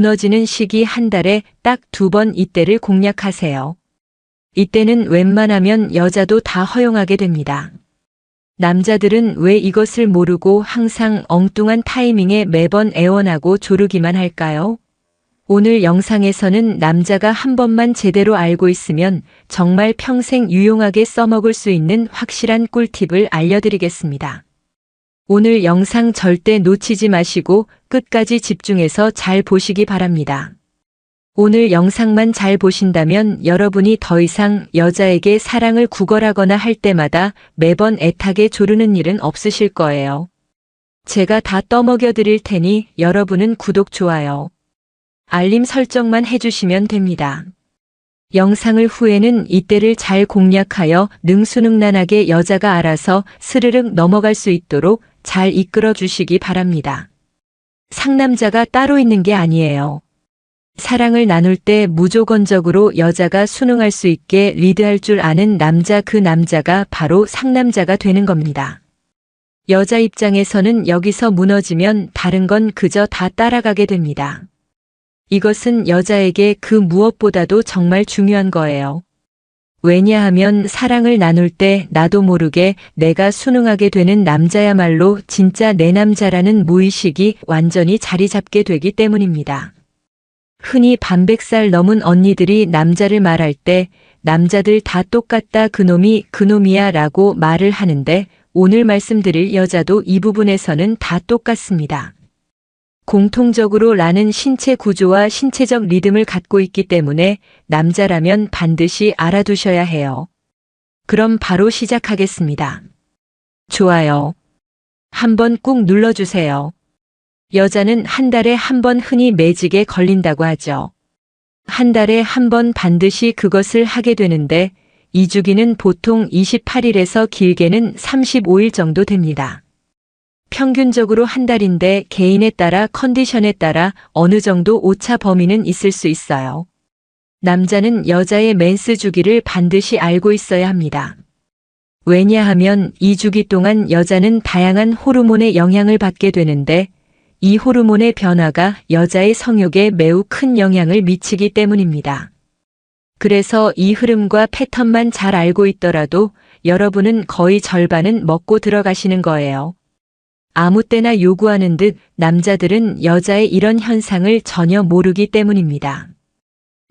무너지는 시기 한 달에 딱 2번 이때를 공략하세요. 이때는 웬만하면 여자도 다 허용하게 됩니다. 남자들은 왜 이것을 모르고 항상 엉뚱한 타이밍에 매번 애원하고 조르기만 할까요? 오늘 영상에서는 남자가 한 번만 제대로 알고 있으면 정말 평생 유용하게 써먹을 수 있는 확실한 꿀팁을 알려드리겠습니다. 오늘 영상 절대 놓치지 마시고 끝까지 집중해서 잘 보시기 바랍니다. 오늘 영상만 잘 보신다면 여러분이 더 이상 여자에게 사랑을 구걸하거나 할 때마다 매번 애타게 조르는 일은 없으실 거예요. 제가 다 떠먹여 드릴 테니 여러분은 구독, 좋아요, 알림 설정만 해주시면 됩니다. 영상을 후에는 이때를 잘 공략하여 능수능란하게 여자가 알아서 스르륵 넘어갈 수 있도록 잘 이끌어 주시기 바랍니다. 상남자가 따로 있는 게 아니에요. 사랑을 나눌 때 무조건적으로 여자가 순응할 수 있게 리드할 줄 아는 남자, 그 남자가 바로 상남자가 되는 겁니다. 여자 입장에서는 여기서 무너지면 다른 건 그저 다 따라가게 됩니다. 이것은 여자에게 그 무엇보다도 정말 중요한 거예요. 왜냐하면 사랑을 나눌 때 나도 모르게 내가 순응하게 되는 남자야말로 진짜 내 남자라는 무의식이 완전히 자리 잡게 되기 때문입니다. 흔히 반백살 넘은 언니들이 남자를 말할 때 남자들 다 똑같다, 그놈이 그놈이야 라고 말을 하는데 오늘 말씀드릴 여자도 이 부분에서는 다 똑같습니다. 공통적으로 라는 신체 구조와 신체적 리듬을 갖고 있기 때문에 남자라면 반드시 알아두셔야 해요. 그럼 바로 시작하겠습니다. 좋아요 한번 꾹 눌러주세요. 여자는 한 달에 한 번 흔히 매직에 걸린다고 하죠. 한 달에 한 번 반드시 그것을 하게 되는데 이 주기는 보통 28일에서 길게는 35일 정도 됩니다. 평균적으로 한 달인데 개인에 따라 컨디션에 따라 어느 정도 오차 범위는 있을 수 있어요. 남자는 여자의 맨스 주기를 반드시 알고 있어야 합니다. 왜냐하면 이 주기 동안 여자는 다양한 호르몬의 영향을 받게 되는데 이 호르몬의 변화가 여자의 성욕에 매우 큰 영향을 미치기 때문입니다. 그래서 이 흐름과 패턴만 잘 알고 있더라도 여러분은 거의 절반은 먹고 들어가시는 거예요. 아무 때나 요구하는 듯 남자들은 여자의 이런 현상을 전혀 모르기 때문입니다.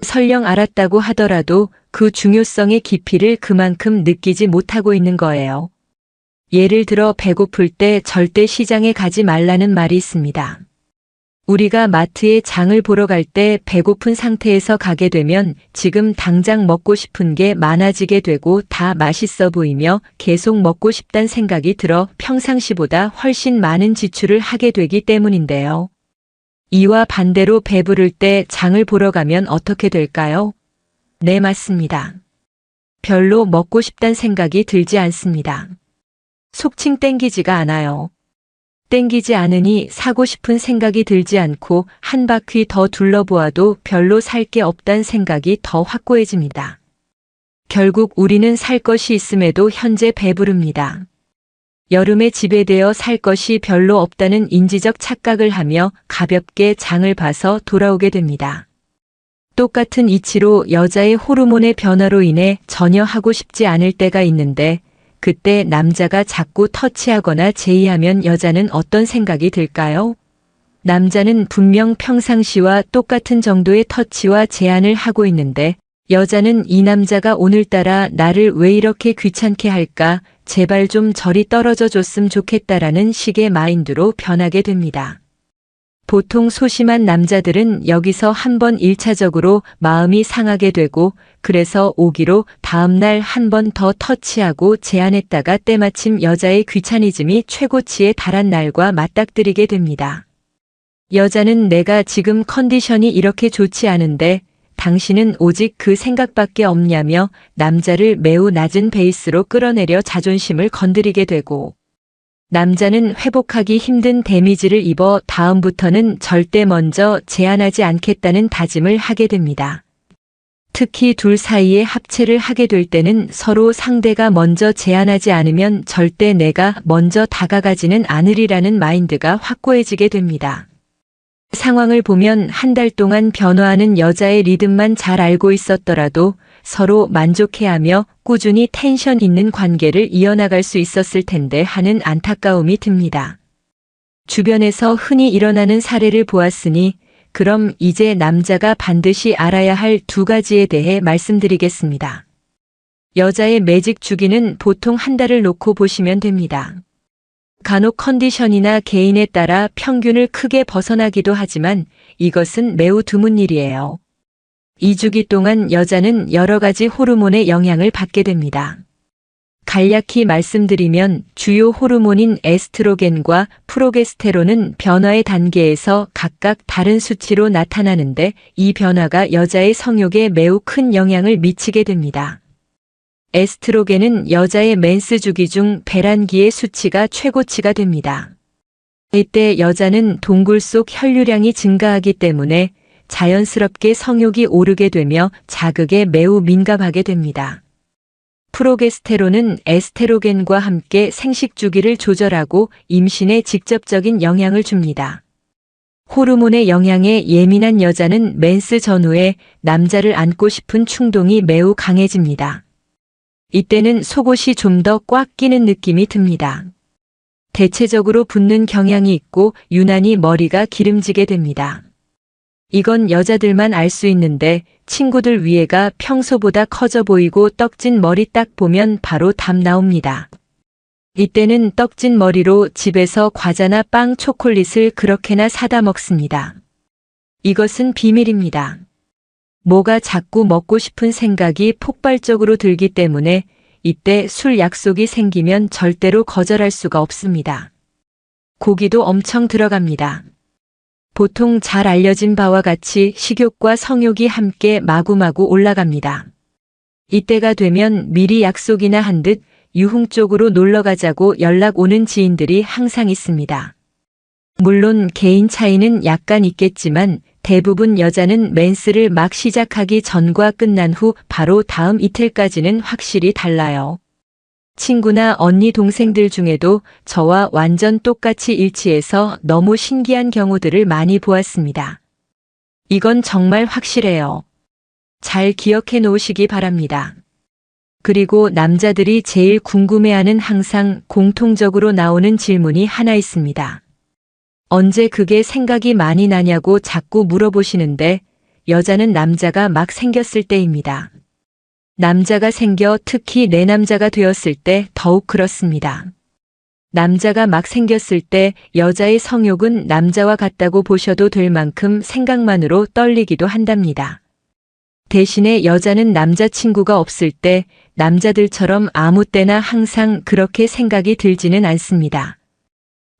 설령 알았다고 하더라도 그 중요성의 깊이를 그만큼 느끼지 못하고 있는 거예요. 예를 들어 배고플 때 절대 시장에 가지 말라는 말이 있습니다. 우리가 마트에 장을 보러 갈 때 배고픈 상태에서 가게 되면 지금 당장 먹고 싶은 게 많아지게 되고 다 맛있어 보이며 계속 먹고 싶단 생각이 들어 평상시보다 훨씬 많은 지출을 하게 되기 때문인데요. 이와 반대로 배부를 때 장을 보러 가면 어떻게 될까요? 네, 맞습니다. 별로 먹고 싶단 생각이 들지 않습니다. 속칭 땡기지가 않아요. 땡기지 않으니 사고 싶은 생각이 들지 않고 한 바퀴 더 둘러보아도 별로 살 게 없단 생각이 더 확고해집니다. 결국 우리는 살 것이 있음에도 현재 배부릅니다. 여름에 지배되어 살 것이 별로 없다는 인지적 착각을 하며 가볍게 장을 봐서 돌아오게 됩니다. 똑같은 이치로 여자의 호르몬의 변화로 인해 전혀 하고 싶지 않을 때가 있는데 그때 남자가 자꾸 터치하거나 제의하면 여자는 어떤 생각이 들까요? 남자는 분명 평상시와 똑같은 정도의 터치와 제한을 하고 있는데 여자는 이 남자가 오늘따라 나를 왜 이렇게 귀찮게 할까? 제발 좀 저리 떨어져 줬으면 좋겠다라는 식의 마인드로 변하게 됩니다. 보통 소심한 남자들은 여기서 한번 1차적으로 마음이 상하게 되고 그래서 오기로 다음날 한 번 더 터치하고 제안했다가 때마침 여자의 귀차니즘이 최고치에 달한 날과 맞닥뜨리게 됩니다. 여자는 내가 지금 컨디션이 이렇게 좋지 않은데 당신은 오직 그 생각밖에 없냐며 남자를 매우 낮은 베이스로 끌어내려 자존심을 건드리게 되고 남자는 회복하기 힘든 데미지를 입어 다음부터는 절대 먼저 제안하지 않겠다는 다짐을 하게 됩니다. 특히 둘 사이에 합체를 하게 될 때는 서로 상대가 먼저 제안하지 않으면 절대 내가 먼저 다가가지는 않으리라는 마인드가 확고해지게 됩니다. 상황을 보면 한 달 동안 변화하는 여자의 리듬만 잘 알고 있었더라도 서로 만족해하며 꾸준히 텐션 있는 관계를 이어나갈 수 있었을 텐데 하는 안타까움이 듭니다. 주변에서 흔히 일어나는 사례를 보았으니 그럼 이제 남자가 반드시 알아야 할 두 가지에 대해 말씀드리겠습니다. 여자의 매직 주기는 보통 한 달을 놓고 보시면 됩니다. 간혹 컨디션이나 개인에 따라 평균을 크게 벗어나기도 하지만 이것은 매우 드문 일이에요. 이 주기 동안 여자는 여러 가지 호르몬의 영향을 받게 됩니다. 간략히 말씀드리면 주요 호르몬인 에스트로겐과 프로게스테론은 변화의 단계에서 각각 다른 수치로 나타나는데 이 변화가 여자의 성욕에 매우 큰 영향을 미치게 됩니다. 에스트로겐은 여자의 맨스 주기 중 배란기의 수치가 최고치가 됩니다. 이때 여자는 동굴 속 혈류량이 증가하기 때문에 자연스럽게 성욕이 오르게 되며 자극에 매우 민감하게 됩니다. 프로게스테론은 에스테로겐과 함께 생식 주기를 조절하고 임신에 직접적인 영향을 줍니다. 호르몬의 영향에 예민한 여자는 맨스 전후에 남자를 안고 싶은 충동이 매우 강해집니다. 이때는 속옷이 좀 더 꽉 끼는 느낌이 듭니다. 대체적으로 붓는 경향이 있고 유난히 머리가 기름지게 됩니다. 이건 여자들만 알 수 있는데 친구들 위에가 평소보다 커져 보이고 떡진 머리 딱 보면 바로 답 나옵니다. 이때는 떡진 머리로 집에서 과자나 빵, 초콜릿을 그렇게나 사다 먹습니다. 이것은 비밀입니다. 뭐가 자꾸 먹고 싶은 생각이 폭발적으로 들기 때문에 이때 술 약속이 생기면 절대로 거절할 수가 없습니다. 고기도 엄청 들어갑니다. 보통 잘 알려진 바와 같이 식욕과 성욕이 함께 마구마구 올라갑니다. 이때가 되면 미리 약속이나 한 듯 유흥 쪽으로 놀러 가자고 연락 오는 지인들이 항상 있습니다. 물론 개인 차이는 약간 있겠지만 대부분 여자는 맨스를 막 시작하기 전과 끝난 후 바로 다음 이틀까지는 확실히 달라요. 친구나 언니 동생들 중에도 저와 완전 똑같이 일치해서 너무 신기한 경우들을 많이 보았습니다. 이건 정말 확실해요. 잘 기억해 놓으시기 바랍니다. 그리고 남자들이 제일 궁금해하는 항상 공통적으로 나오는 질문이 하나 있습니다. 언제 그게 생각이 많이 나냐고 자꾸 물어보시는데 여자는 남자가 막 생겼을 때입니다. 남자가 생겨 특히 내 남자가 되었을 때 더욱 그렇습니다. 남자가 막 생겼을 때 여자의 성욕은 남자와 같다고 보셔도 될 만큼 생각만으로 떨리기도 한답니다. 대신에 여자는 남자친구가 없을 때 남자들처럼 아무 때나 항상 그렇게 생각이 들지는 않습니다.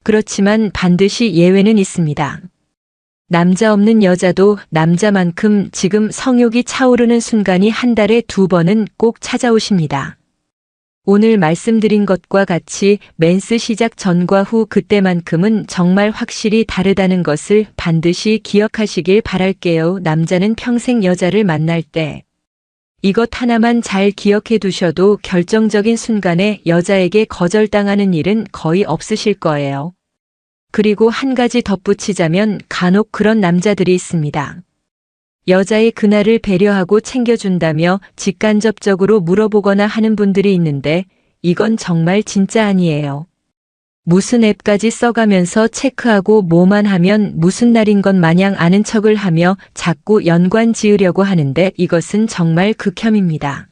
그렇지만 반드시 예외는 있습니다. 남자 없는 여자도 남자만큼 지금 성욕이 차오르는 순간이 한 달에 2번은 꼭 찾아오십니다. 오늘 말씀드린 것과 같이 맨스 시작 전과 후 그때만큼은 정말 확실히 다르다는 것을 반드시 기억하시길 바랄게요. 남자는 평생 여자를 만날 때 이것 하나만 잘 기억해 두셔도 결정적인 순간에 여자에게 거절당하는 일은 거의 없으실 거예요. 그리고 한 가지 덧붙이자면 간혹 그런 남자들이 있습니다. 여자의 그날을 배려하고 챙겨준다며 직간접적으로 물어보거나 하는 분들이 있는데 이건 정말 진짜 아니에요. 무슨 앱까지 써가면서 체크하고 뭐만 하면 무슨 날인 것 마냥 아는 척을 하며 자꾸 연관 지으려고 하는데 이것은 정말 극혐입니다.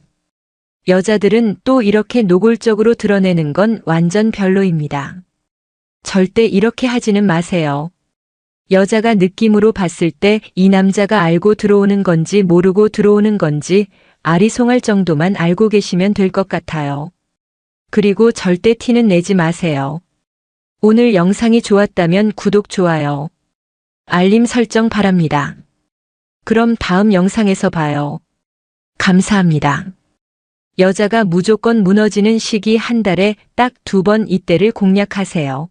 여자들은 또 이렇게 노골적으로 드러내는 건 완전 별로입니다. 절대 이렇게 하지는 마세요. 여자가 느낌으로 봤을 때 이 남자가 알고 들어오는 건지 모르고 들어오는 건지 아리송할 정도만 알고 계시면 될 것 같아요. 그리고 절대 티는 내지 마세요. 오늘 영상이 좋았다면 구독, 좋아요, 알림 설정 바랍니다. 그럼 다음 영상에서 봐요. 감사합니다. 여자가 무조건 무너지는 시기 한 달에 딱 2번 이때를 공략하세요.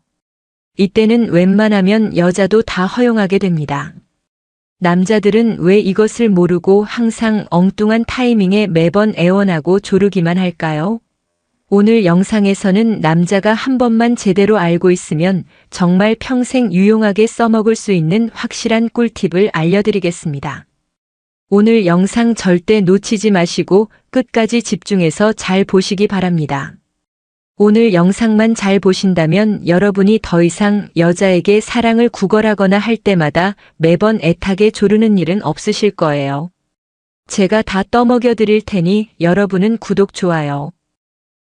이때는 웬만하면 여자도 다 허용하게 됩니다. 남자들은 왜 이것을 모르고 항상 엉뚱한 타이밍에 매번 애원하고 조르기만 할까요? 오늘 영상에서는 남자가 한 번만 제대로 알고 있으면 정말 평생 유용하게 써먹을 수 있는 확실한 꿀팁을 알려드리겠습니다. 오늘 영상 절대 놓치지 마시고 끝까지 집중해서 잘 보시기 바랍니다. 오늘 영상만 잘 보신다면 여러분이 더 이상 여자에게 사랑을 구걸하거나 할 때마다 매번 애타게 조르는 일은 없으실 거예요. 제가 다 떠먹여 드릴 테니 여러분은 구독, 좋아요,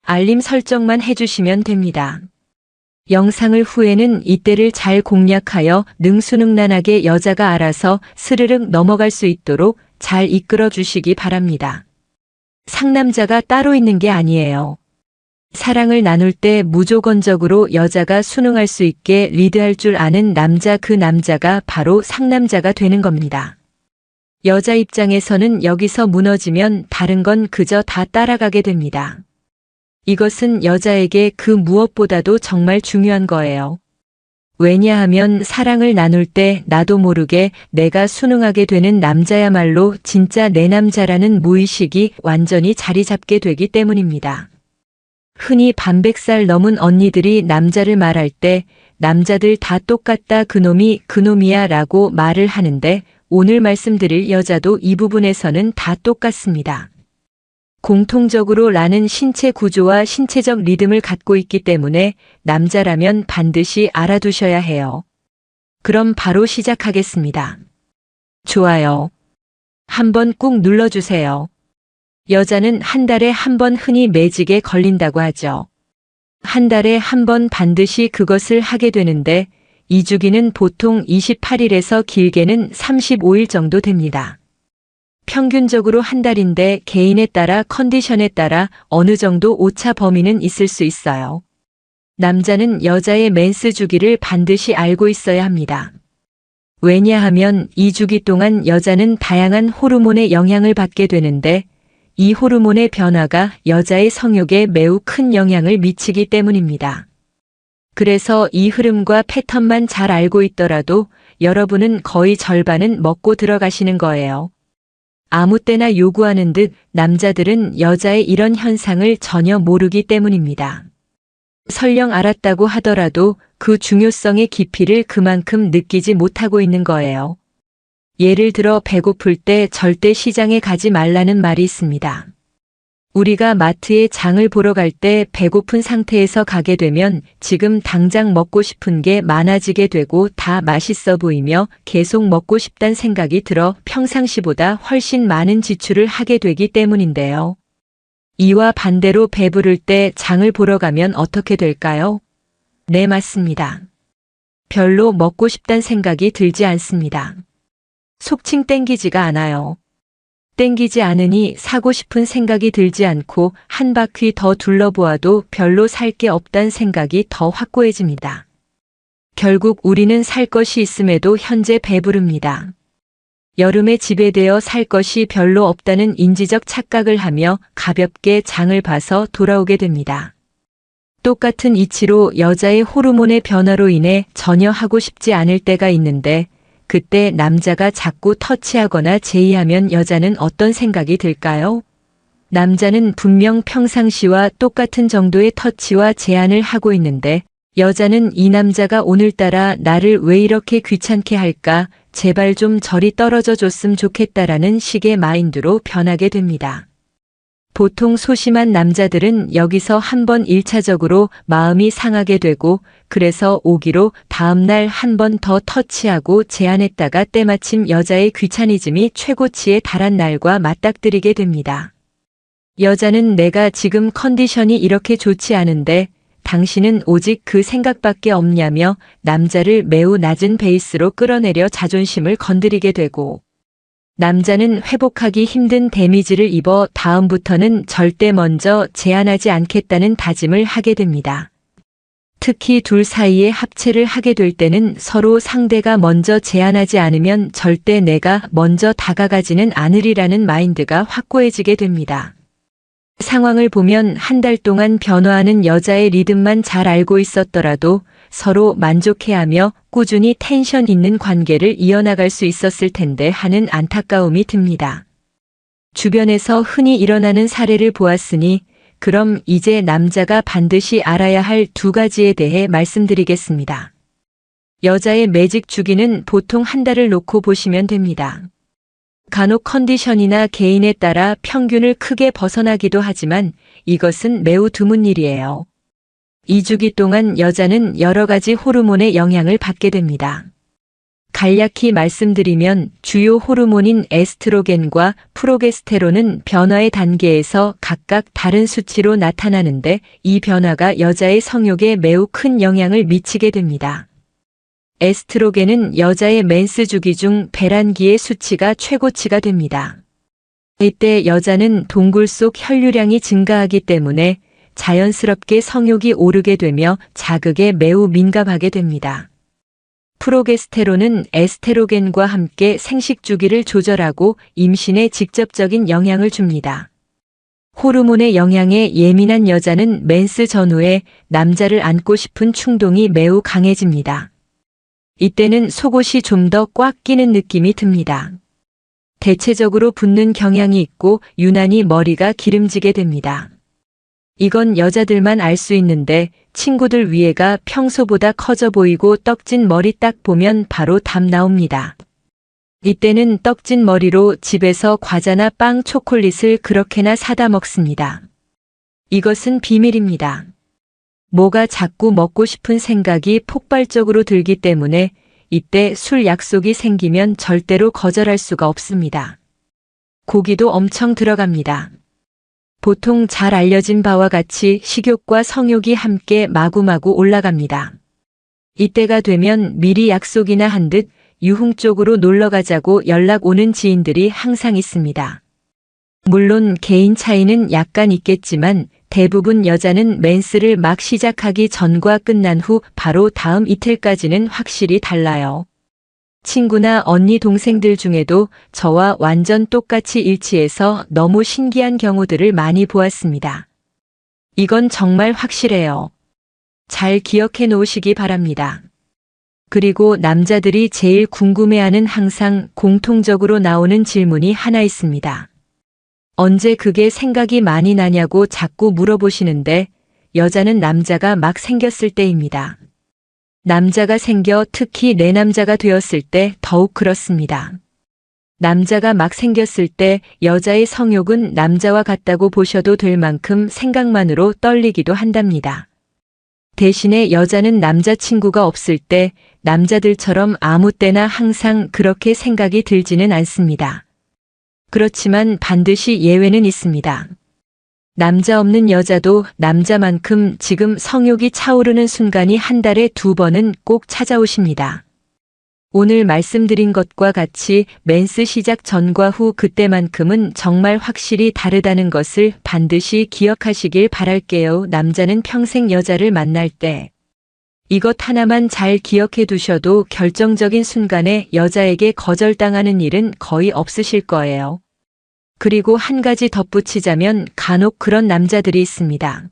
알림 설정만 해주시면 됩니다. 영상을 후에는 이때를 잘 공략하여 능수능란하게 여자가 알아서 스르륵 넘어갈 수 있도록 잘 이끌어 주시기 바랍니다. 상남자가 따로 있는 게 아니에요. 사랑을 나눌 때 무조건적으로 여자가 순응할 수 있게 리드할 줄 아는 남자, 그 남자가 바로 상남자가 되는 겁니다. 여자 입장에서는 여기서 무너지면 다른 건 그저 다 따라가게 됩니다. 이것은 여자에게 그 무엇보다도 정말 중요한 거예요. 왜냐하면 사랑을 나눌 때 나도 모르게 내가 순응하게 되는 남자야말로 진짜 내 남자라는 무의식이 완전히 자리 잡게 되기 때문입니다. 흔히 반백살 넘은 언니들이 남자를 말할 때 남자들 다 똑같다, 그놈이 그놈이야 라고 말을 하는데 오늘 말씀드릴 여자도 이 부분에서는 다 똑같습니다. 공통적으로 라는 신체 구조와 신체적 리듬을 갖고 있기 때문에 남자라면 반드시 알아두셔야 해요. 그럼 바로 시작하겠습니다. 좋아요 한번 꾹 눌러주세요. 여자는 한 달에 한 번 흔히 매직에 걸린다고 하죠. 한 달에 한 번 반드시 그것을 하게 되는데 이 주기는 보통 28일에서 길게는 35일 정도 됩니다. 평균적으로 한 달인데 개인에 따라 컨디션에 따라 어느 정도 오차 범위는 있을 수 있어요. 남자는 여자의 맨스 주기를 반드시 알고 있어야 합니다. 왜냐하면 이 주기 동안 여자는 다양한 호르몬의 영향을 받게 되는데 이 호르몬의 변화가 여자의 성욕에 매우 큰 영향을 미치기 때문입니다. 그래서 이 흐름과 패턴만 잘 알고 있더라도 여러분은 거의 절반은 먹고 들어가시는 거예요. 아무 때나 요구하는 듯 남자들은 여자의 이런 현상을 전혀 모르기 때문입니다. 설령 알았다고 하더라도 그 중요성의 깊이를 그만큼 느끼지 못하고 있는 거예요. 예를 들어 배고플 때 절대 시장에 가지 말라는 말이 있습니다. 우리가 마트에 장을 보러 갈 때 배고픈 상태에서 가게 되면 지금 당장 먹고 싶은 게 많아지게 되고 다 맛있어 보이며 계속 먹고 싶단 생각이 들어 평상시보다 훨씬 많은 지출을 하게 되기 때문인데요. 이와 반대로 배부를 때 장을 보러 가면 어떻게 될까요? 네, 맞습니다. 별로 먹고 싶단 생각이 들지 않습니다. 속칭 땡기지가 않아요. 땡기지 않으니 사고 싶은 생각이 들지 않고 한 바퀴 더 둘러보아도 별로 살 게 없단 생각이 더 확고해집니다. 결국 우리는 살 것이 있음에도 현재 배부릅니다. 여름에 지배되어 살 것이 별로 없다는 인지적 착각을 하며 가볍게 장을 봐서 돌아오게 됩니다. 똑같은 이치로 여자의 호르몬의 변화로 인해 전혀 하고 싶지 않을 때가 있는데 그때 남자가 자꾸 터치하거나 제의하면 여자는 어떤 생각이 들까요? 남자는 분명 평상시와 똑같은 정도의 터치와 제한을 하고 있는데 여자는 이 남자가 오늘따라 나를 왜 이렇게 귀찮게 할까? 제발 좀 저리 떨어져 줬으면 좋겠다라는 식의 마인드로 변하게 됩니다. 보통 소심한 남자들은 여기서 한번 1차적으로 마음이 상하게 되고 그래서 오기로 다음날 한 번 더 터치하고 제안했다가 때마침 여자의 귀차니즘이 최고치에 달한 날과 맞닥뜨리게 됩니다. 여자는 내가 지금 컨디션이 이렇게 좋지 않은데 당신은 오직 그 생각밖에 없냐며 남자를 매우 낮은 베이스로 끌어내려 자존심을 건드리게 되고 남자는 회복하기 힘든 데미지를 입어 다음부터는 절대 먼저 제안하지 않겠다는 다짐을 하게 됩니다. 특히 둘 사이에 합체를 하게 될 때는 서로 상대가 먼저 제안하지 않으면 절대 내가 먼저 다가가지는 않으리라는 마인드가 확고해지게 됩니다. 상황을 보면 한 달 동안 변화하는 여자의 리듬만 잘 알고 있었더라도 서로 만족해하며 꾸준히 텐션 있는 관계를 이어나갈 수 있었을 텐데 하는 안타까움이 듭니다. 주변에서 흔히 일어나는 사례를 보았으니 그럼 이제 남자가 반드시 알아야 할 두 가지에 대해 말씀드리겠습니다. 여자의 매직 주기는 보통 한 달을 놓고 보시면 됩니다. 간혹 컨디션이나 개인에 따라 평균을 크게 벗어나기도 하지만 이것은 매우 드문 일이에요. 이 주기 동안 여자는 여러 가지 호르몬의 영향을 받게 됩니다. 간략히 말씀드리면 주요 호르몬인 에스트로겐과 프로게스테론은 변화의 단계에서 각각 다른 수치로 나타나는데 이 변화가 여자의 성욕에 매우 큰 영향을 미치게 됩니다. 에스트로겐은 여자의 맨스 주기 중 배란기의 수치가 최고치가 됩니다. 이때 여자는 동굴 속 혈류량이 증가하기 때문에 자연스럽게 성욕이 오르게 되며 자극에 매우 민감하게 됩니다. 프로게스테론은 에스테로겐과 함께 생식 주기를 조절하고 임신에 직접적인 영향을 줍니다. 호르몬의 영향에 예민한 여자는 맨스 전후에 남자를 안고 싶은 충동이 매우 강해집니다. 이때는 속옷이 좀 더 꽉 끼는 느낌이 듭니다. 대체적으로 붓는 경향이 있고 유난히 머리가 기름지게 됩니다. 이건 여자들만 알 수 있는데 친구들 위에가 평소보다 커져 보이고 떡진 머리 딱 보면 바로 답 나옵니다. 이때는 떡진 머리로 집에서 과자나 빵, 초콜릿을 그렇게나 사다 먹습니다. 이것은 비밀입니다. 뭐가 자꾸 먹고 싶은 생각이 폭발적으로 들기 때문에 이때 술 약속이 생기면 절대로 거절할 수가 없습니다. 고기도 엄청 들어갑니다. 보통 잘 알려진 바와 같이 식욕과 성욕이 함께 마구마구 올라갑니다. 이때가 되면 미리 약속이나 한 듯 유흥 쪽으로 놀러 가자고 연락 오는 지인들이 항상 있습니다. 물론 개인 차이는 약간 있겠지만 대부분 여자는 맨스를 막 시작하기 전과 끝난 후 바로 다음 이틀까지는 확실히 달라요. 친구나 언니 동생들 중에도 저와 완전 똑같이 일치해서 너무 신기한 경우들을 많이 보았습니다. 이건 정말 확실해요. 잘 기억해 놓으시기 바랍니다. 그리고 남자들이 제일 궁금해하는 항상 공통적으로 나오는 질문이 하나 있습니다. 언제 그게 생각이 많이 나냐고 자꾸 물어보시는데 여자는 남자가 막 생겼을 때입니다. 남자가 생겨 특히 내 남자가 되었을 때 더욱 그렇습니다. 남자가 막 생겼을 때 여자의 성욕은 남자와 같다고 보셔도 될 만큼 생각만으로 떨리기도 한답니다. 대신에 여자는 남자친구가 없을 때 남자들처럼 아무 때나 항상 그렇게 생각이 들지는 않습니다. 그렇지만 반드시 예외는 있습니다. 남자 없는 여자도 남자만큼 지금 성욕이 차오르는 순간이 한 달에 2번은 꼭 찾아오십니다. 오늘 말씀드린 것과 같이 맨스 시작 전과 후 그때만큼은 정말 확실히 다르다는 것을 반드시 기억하시길 바랄게요. 남자는 평생 여자를 만날 때 이것 하나만 잘 기억해 두셔도 결정적인 순간에 여자에게 거절당하는 일은 거의 없으실 거예요. 그리고 한 가지 덧붙이자면 간혹 그런 남자들이 있습니다.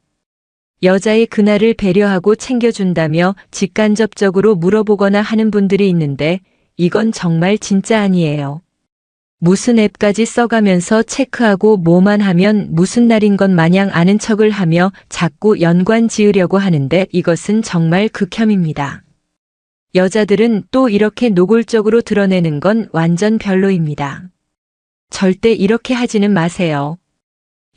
여자의 그날을 배려하고 챙겨준다며 직간접적으로 물어보거나 하는 분들이 있는데 이건 정말 진짜 아니에요. 무슨 앱까지 써가면서 체크하고 뭐만 하면 무슨 날인 것 마냥 아는 척을 하며 자꾸 연관 지으려고 하는데 이것은 정말 극혐입니다. 여자들은 또 이렇게 노골적으로 드러내는 건 완전 별로입니다. 절대 이렇게 하지는 마세요.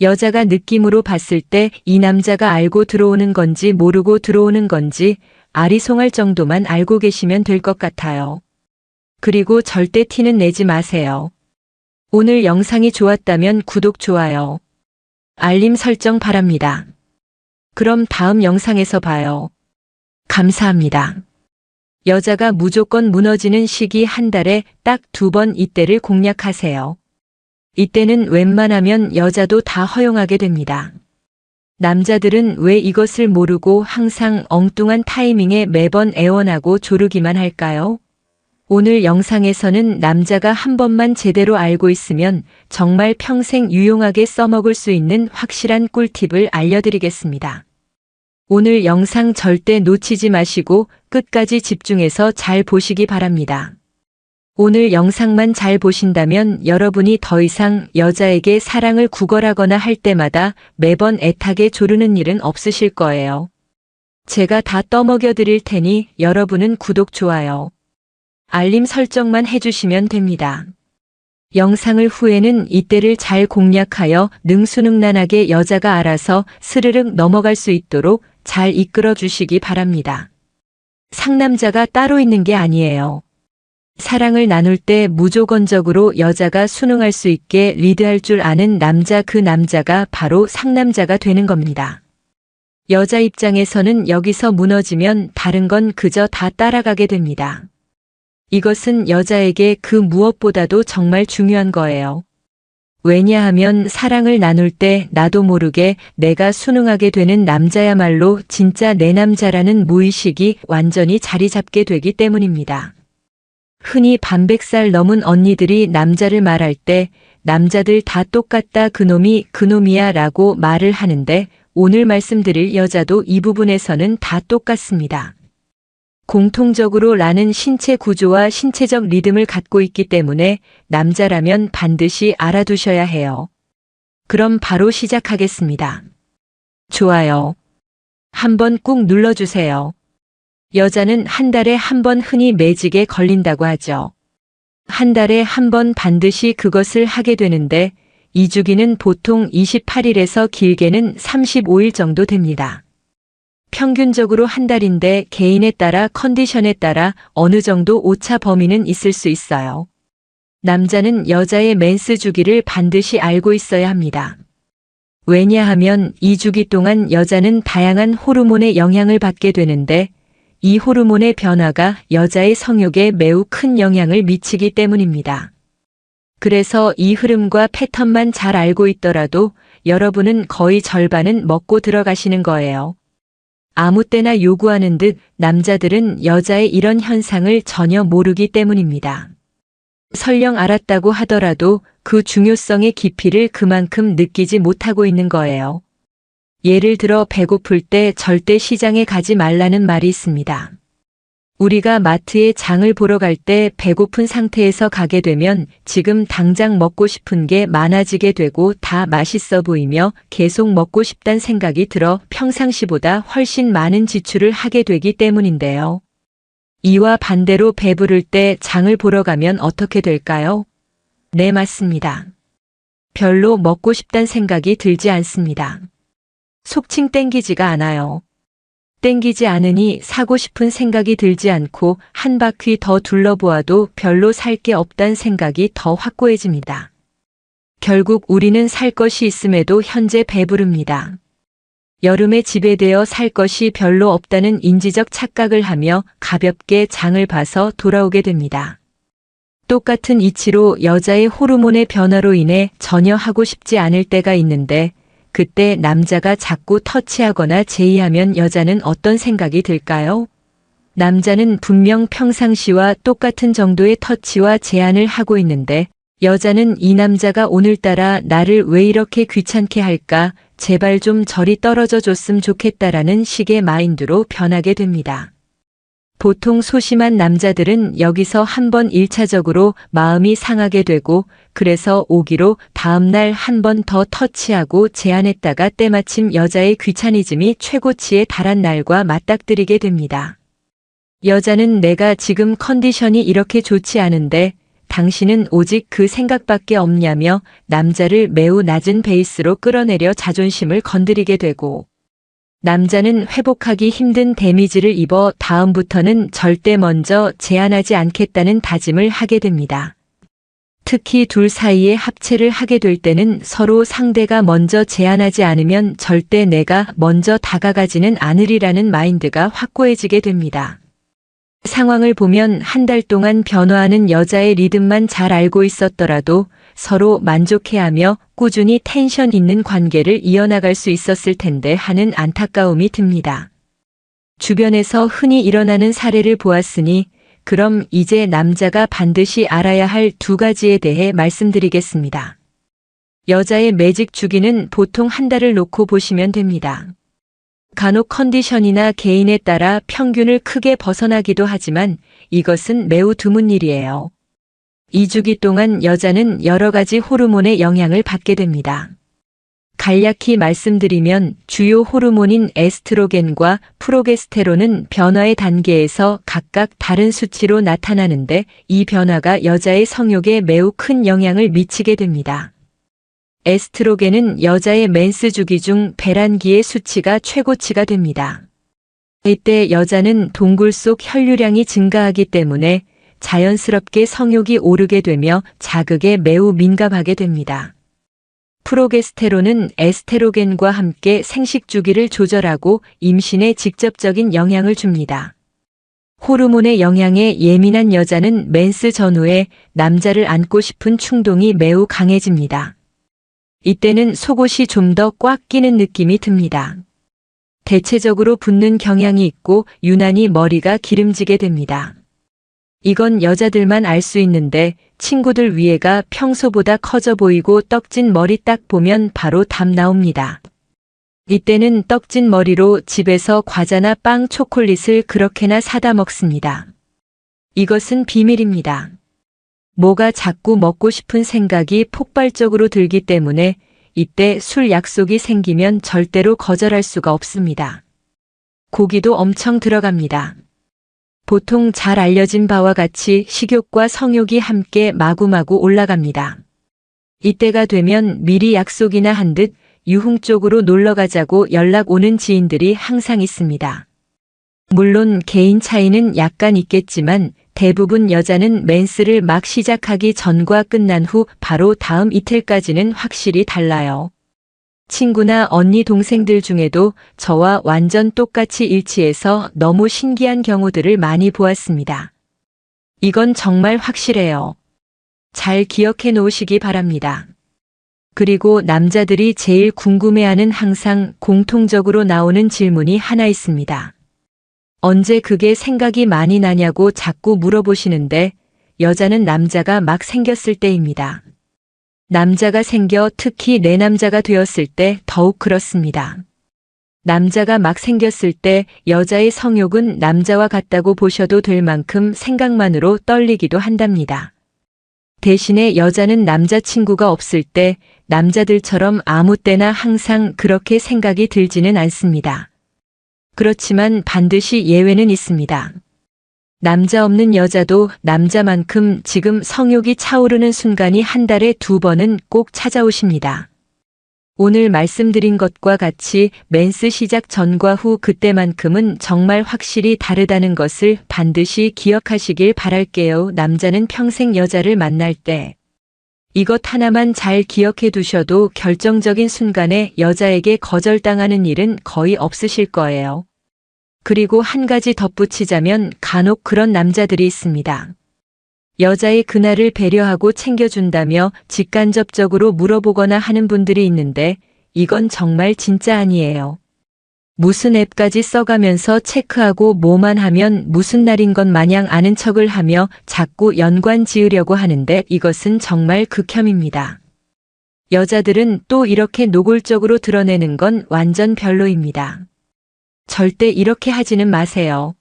여자가 느낌으로 봤을 때 이 남자가 알고 들어오는 건지 모르고 들어오는 건지 아리송할 정도만 알고 계시면 될 것 같아요. 그리고 절대 티는 내지 마세요. 오늘 영상이 좋았다면 구독, 좋아요, 알림 설정 바랍니다. 그럼 다음 영상에서 봐요. 감사합니다. 여자가 무조건 무너지는 시기 한 달에 딱 2번 이때를 공략하세요. 이때는 웬만하면 여자도 다 허용하게 됩니다. 남자들은 왜 이것을 모르고 항상 엉뚱한 타이밍에 매번 애원하고 조르기만 할까요? 오늘 영상에서는 남자가 한 번만 제대로 알고 있으면 정말 평생 유용하게 써먹을 수 있는 확실한 꿀팁을 알려드리겠습니다. 오늘 영상 절대 놓치지 마시고 끝까지 집중해서 잘 보시기 바랍니다. 오늘 영상만 잘 보신다면 여러분이 더 이상 여자에게 사랑을 구걸하거나 할 때마다 매번 애타게 조르는 일은 없으실 거예요. 제가 다 떠먹여 드릴 테니 여러분은 구독, 좋아요, 알림 설정만 해주시면 됩니다. 영상을 후에는 이때를 잘 공략하여 능수능란하게 여자가 알아서 스르륵 넘어갈 수 있도록 잘 이끌어 주시기 바랍니다. 상남자가 따로 있는 게 아니에요. 사랑을 나눌 때 무조건적으로 여자가 순응할 수 있게 리드할 줄 아는 남자, 그 남자가 바로 상남자가 되는 겁니다. 여자 입장에서는 여기서 무너지면 다른 건 그저 다 따라가게 됩니다. 이것은 여자에게 그 무엇보다도 정말 중요한 거예요. 왜냐하면 사랑을 나눌 때 나도 모르게 내가 순응하게 되는 남자야말로 진짜 내 남자라는 무의식이 완전히 자리 잡게 되기 때문입니다. 흔히 반백살 넘은 언니들이 남자를 말할 때 남자들 다 똑같다, 그놈이 그놈이야 라고 말을 하는데, 오늘 말씀드릴 여자도 이 부분에서는 다 똑같습니다. 공통적으로 라는 신체 구조와 신체적 리듬을 갖고 있기 때문에 남자라면 반드시 알아두셔야 해요. 그럼 바로 시작하겠습니다. 좋아요 한번 꾹 눌러주세요. 여자는 한 달에 한 번 흔히 매직에 걸린다고 하죠. 한 달에 한 번 반드시 그것을 하게 되는데 이 주기는 보통 28일에서 길게는 35일 정도 됩니다. 평균적으로 한 달인데 개인에 따라, 컨디션에 따라 어느 정도 오차 범위는 있을 수 있어요. 남자는 여자의 맨스 주기를 반드시 알고 있어야 합니다. 왜냐하면 이 주기 동안 여자는 다양한 호르몬의 영향을 받게 되는데 이 호르몬의 변화가 여자의 성욕에 매우 큰 영향을 미치기 때문입니다. 그래서 이 흐름과 패턴만 잘 알고 있더라도 여러분은 거의 절반은 먹고 들어가시는 거예요. 아무 때나 요구하는 듯 남자들은 여자의 이런 현상을 전혀 모르기 때문입니다. 설령 알았다고 하더라도 그 중요성의 깊이를 그만큼 느끼지 못하고 있는 거예요. 예를 들어 배고플 때 절대 시장에 가지 말라는 말이 있습니다. 우리가 마트에 장을 보러 갈 때 배고픈 상태에서 가게 되면 지금 당장 먹고 싶은 게 많아지게 되고 다 맛있어 보이며 계속 먹고 싶단 생각이 들어 평상시보다 훨씬 많은 지출을 하게 되기 때문인데요. 이와 반대로 배부를 때 장을 보러 가면 어떻게 될까요? 네, 맞습니다. 별로 먹고 싶단 생각이 들지 않습니다. 속칭 땡기지가 않아요. 땡기지 않으니 사고 싶은 생각이 들지 않고 한 바퀴 더 둘러보아도 별로 살 게 없단 생각이 더 확고해집니다. 결국 우리는 살 것이 있음에도 현재 배부릅니다. 여름에 지배되어 살 것이 별로 없다는 인지적 착각을 하며 가볍게 장을 봐서 돌아오게 됩니다. 똑같은 이치로 여자의 호르몬의 변화로 인해 전혀 하고 싶지 않을 때가 있는데 그때 남자가 자꾸 터치하거나 제의하면 여자는 어떤 생각이 들까요? 남자는 분명 평상시와 똑같은 정도의 터치와 제한을 하고 있는데 여자는 이 남자가 오늘따라 나를 왜 이렇게 귀찮게 할까? 제발 좀 저리 떨어져 줬으면 좋겠다라는 식의 마인드로 변하게 됩니다. 보통 소심한 남자들은 여기서 한번 1차적으로 마음이 상하게 되고 그래서 오기로 다음날 한 번 더 터치하고 제안했다가 때마침 여자의 귀차니즘이 최고치에 달한 날과 맞닥뜨리게 됩니다. 여자는 내가 지금 컨디션이 이렇게 좋지 않은데 당신은 오직 그 생각밖에 없냐며 남자를 매우 낮은 베이스로 끌어내려 자존심을 건드리게 되고 남자는 회복하기 힘든 데미지를 입어 다음부터는 절대 먼저 제안하지 않겠다는 다짐을 하게 됩니다. 특히 둘 사이에 합체를 하게 될 때는 서로 상대가 먼저 제안하지 않으면 절대 내가 먼저 다가가지는 않으리라는 마인드가 확고해지게 됩니다. 상황을 보면 한 달 동안 변화하는 여자의 리듬만 잘 알고 있었더라도 서로 만족해하며 꾸준히 텐션 있는 관계를 이어나갈 수 있었을 텐데 하는 안타까움이 듭니다. 주변에서 흔히 일어나는 사례를 보았으니 그럼 이제 남자가 반드시 알아야 할 두 가지에 대해 말씀드리겠습니다. 여자의 매직 주기는 보통 한 달을 놓고 보시면 됩니다. 간혹 컨디션이나 개인에 따라 평균을 크게 벗어나기도 하지만 이것은 매우 드문 일이에요. 2주기 동안 여자는 여러 가지 호르몬의 영향을 받게 됩니다. 간략히 말씀드리면 주요 호르몬인 에스트로겐과 프로게스테론은 변화의 단계에서 각각 다른 수치로 나타나는데 이 변화가 여자의 성욕에 매우 큰 영향을 미치게 됩니다. 에스트로겐은 여자의 맨스 주기 중 배란기의 수치가 최고치가 됩니다. 이때 여자는 동굴 속 혈류량이 증가하기 때문에 자연스럽게 성욕이 오르게 되며 자극에 매우 민감하게 됩니다. 프로게스테론은 에스테로겐과 함께 생식 주기를 조절하고 임신에 직접적인 영향을 줍니다. 호르몬의 영향에 예민한 여자는 맨스 전후에 남자를 안고 싶은 충동이 매우 강해집니다. 이때는 속옷이 좀 더 꽉 끼는 느낌이 듭니다. 대체적으로 붓는 경향이 있고 유난히 머리가 기름지게 됩니다. 이건 여자들만 알 수 있는데 친구들 위에가 평소보다 커져 보이고 떡진 머리 딱 보면 바로 답 나옵니다. 이때는 떡진 머리로 집에서 과자나 빵, 초콜릿을 그렇게나 사다 먹습니다. 이것은 비밀입니다. 뭐가 자꾸 먹고 싶은 생각이 폭발적으로 들기 때문에 이때 술 약속이 생기면 절대로 거절할 수가 없습니다. 고기도 엄청 들어갑니다. 보통 잘 알려진 바와 같이 식욕과 성욕이 함께 마구마구 올라갑니다. 이때가 되면 미리 약속이나 한 듯 유흥 쪽으로 놀러 가자고 연락 오는 지인들이 항상 있습니다. 물론 개인 차이는 약간 있겠지만 대부분 여자는 맨스를 막 시작하기 전과 끝난 후 바로 다음 이틀까지는 확실히 달라요. 친구나 언니 동생들 중에도 저와 완전 똑같이 일치해서 너무 신기한 경우들을 많이 보았습니다. 이건 정말 확실해요. 잘 기억해 놓으시기 바랍니다. 그리고 남자들이 제일 궁금해하는 항상 공통적으로 나오는 질문이 하나 있습니다. 언제 그게 생각이 많이 나냐고 자꾸 물어보시는데 여자는 남자가 막 생겼을 때입니다. 남자가 생겨 특히 내 남자가 되었을 때 더욱 그렇습니다. 남자가 막 생겼을 때 여자의 성욕은 남자와 같다고 보셔도 될 만큼 생각만으로 떨리기도 한답니다. 대신에 여자는 남자친구가 없을 때 남자들처럼 아무 때나 항상 그렇게 생각이 들지는 않습니다. 그렇지만 반드시 예외는 있습니다. 남자 없는 여자도 남자만큼 지금 성욕이 차오르는 순간이 한 달에 2번은 꼭 찾아오십니다. 오늘 말씀드린 것과 같이 맨스 시작 전과 후 그때만큼은 정말 확실히 다르다는 것을 반드시 기억하시길 바랄게요. 남자는 평생 여자를 만날 때 이것 하나만 잘 기억해 두셔도 결정적인 순간에 여자에게 거절당하는 일은 거의 없으실 거예요. 그리고 한 가지 덧붙이자면 간혹 그런 남자들이 있습니다. 여자의 그날을 배려하고 챙겨준다며 직간접적으로 물어보거나 하는 분들이 있는데 이건 정말 진짜 아니에요. 무슨 앱까지 써가면서 체크하고 뭐만 하면 무슨 날인 것 마냥 아는 척을 하며 자꾸 연관 지으려고 하는데 이것은 정말 극혐입니다. 여자들은 또 이렇게 노골적으로 드러내는 건 완전 별로입니다. 절대 이렇게 하지는 마세요.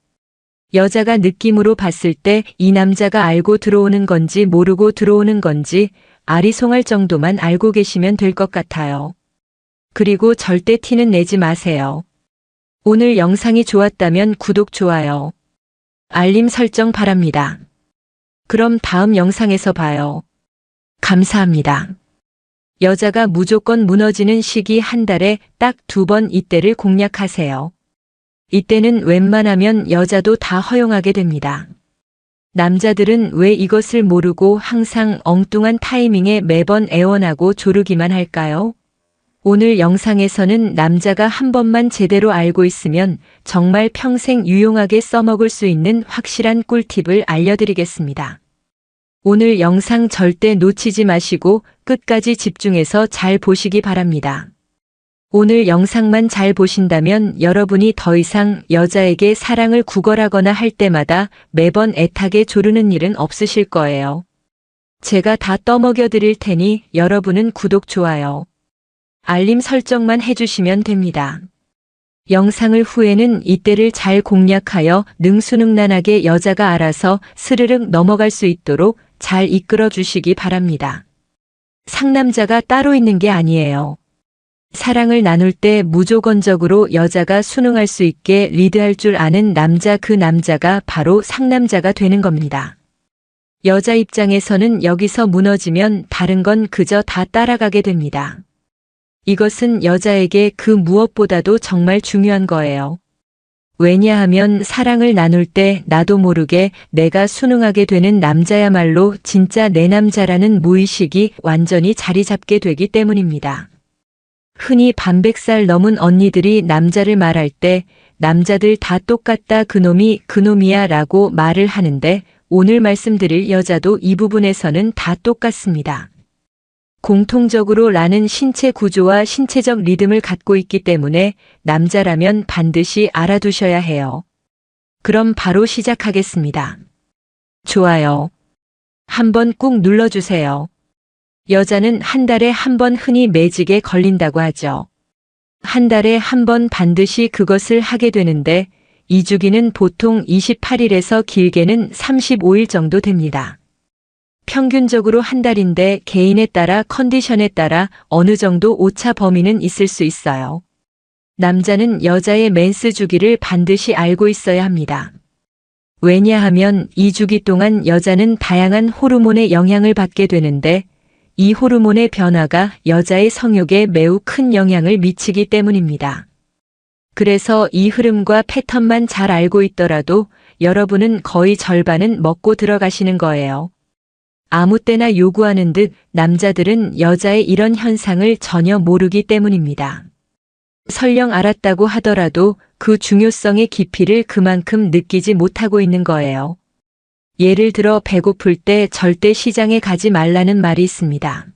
여자가 느낌으로 봤을 때 이 남자가 알고 들어오는 건지 모르고 들어오는 건지 아리송할 정도만 알고 계시면 될 것 같아요. 그리고 절대 티는 내지 마세요. 오늘 영상이 좋았다면 구독, 좋아요, 알림 설정 바랍니다. 그럼 다음 영상에서 봐요. 감사합니다. 여자가 무조건 무너지는 시기 한 달에 딱 2번 이때를 공략하세요. 이때는 웬만하면 여자도 다 허용하게 됩니다. 남자들은 왜 이것을 모르고 항상 엉뚱한 타이밍에 매번 애원하고 조르기만 할까요? 오늘 영상에서는 남자가 한 번만 제대로 알고 있으면 정말 평생 유용하게 써먹을 수 있는 확실한 꿀팁을 알려드리겠습니다. 오늘 영상 절대 놓치지 마시고 끝까지 집중해서 잘 보시기 바랍니다. 오늘 영상만 잘 보신다면 여러분이 더 이상 여자에게 사랑을 구걸하거나 할 때마다 매번 애타게 조르는 일은 없으실 거예요. 제가 다 떠먹여 드릴 테니 여러분은 구독, 좋아요, 알림 설정만 해주시면 됩니다. 영상을 후에는 이때를 잘 공략하여 능수능란하게 여자가 알아서 스르륵 넘어갈 수 있도록 잘 이끌어 주시기 바랍니다. 상남자가 따로 있는 게 아니에요. 사랑을 나눌 때 무조건적으로 여자가 순응할 수 있게 리드할 줄 아는 남자, 그 남자가 바로 상남자가 되는 겁니다. 여자 입장에서는 여기서 무너지면 다른 건 그저 다 따라가게 됩니다. 이것은 여자에게 그 무엇보다도 정말 중요한 거예요. 왜냐하면 사랑을 나눌 때 나도 모르게 내가 순응하게 되는 남자야말로 진짜 내 남자라는 무의식이 완전히 자리 잡게 되기 때문입니다. 흔히 반백살 넘은 언니들이 남자를 말할 때 남자들 다 똑같다, 그놈이 그놈이야 라고 말을 하는데, 오늘 말씀드릴 여자도 이 부분에서는 다 똑같습니다. 공통적으로 라는 신체 구조와 신체적 리듬을 갖고 있기 때문에 남자라면 반드시 알아두셔야 해요. 그럼 바로 시작하겠습니다. 좋아요. 한번 꾹 눌러주세요. 여자는 한 달에 한 번 흔히 매직에 걸린다고 하죠. 한 달에 한 번 반드시 그것을 하게 되는데 이 주기는 보통 28일에서 길게는 35일 정도 됩니다. 평균적으로 한 달인데 개인에 따라 컨디션에 따라 어느 정도 오차 범위는 있을 수 있어요. 남자는 여자의 맨스 주기를 반드시 알고 있어야 합니다. 왜냐하면 이 주기 동안 여자는 다양한 호르몬의 영향을 받게 되는데 이 호르몬의 변화가 여자의 성욕에 매우 큰 영향을 미치기 때문입니다. 그래서 이 흐름과 패턴만 잘 알고 있더라도 여러분은 거의 절반은 먹고 들어가시는 거예요. 아무 때나 요구하는 듯 남자들은 여자의 이런 현상을 전혀 모르기 때문입니다. 설령 알았다고 하더라도 그 중요성의 깊이를 그만큼 느끼지 못하고 있는 거예요. 예를 들어 배고플 때 절대 시장에 가지 말라는 말이 있습니다.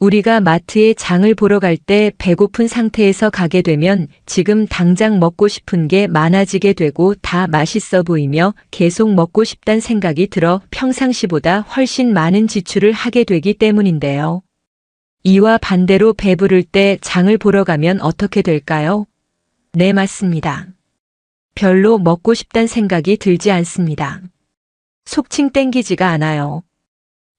우리가 마트에 장을 보러 갈 때 배고픈 상태에서 가게 되면 지금 당장 먹고 싶은 게 많아지게 되고 다 맛있어 보이며 계속 먹고 싶단 생각이 들어 평상시보다 훨씬 많은 지출을 하게 되기 때문인데요. 이와 반대로 배부를 때 장을 보러 가면 어떻게 될까요? 네, 맞습니다. 별로 먹고 싶단 생각이 들지 않습니다. 속칭 땡기지가 않아요.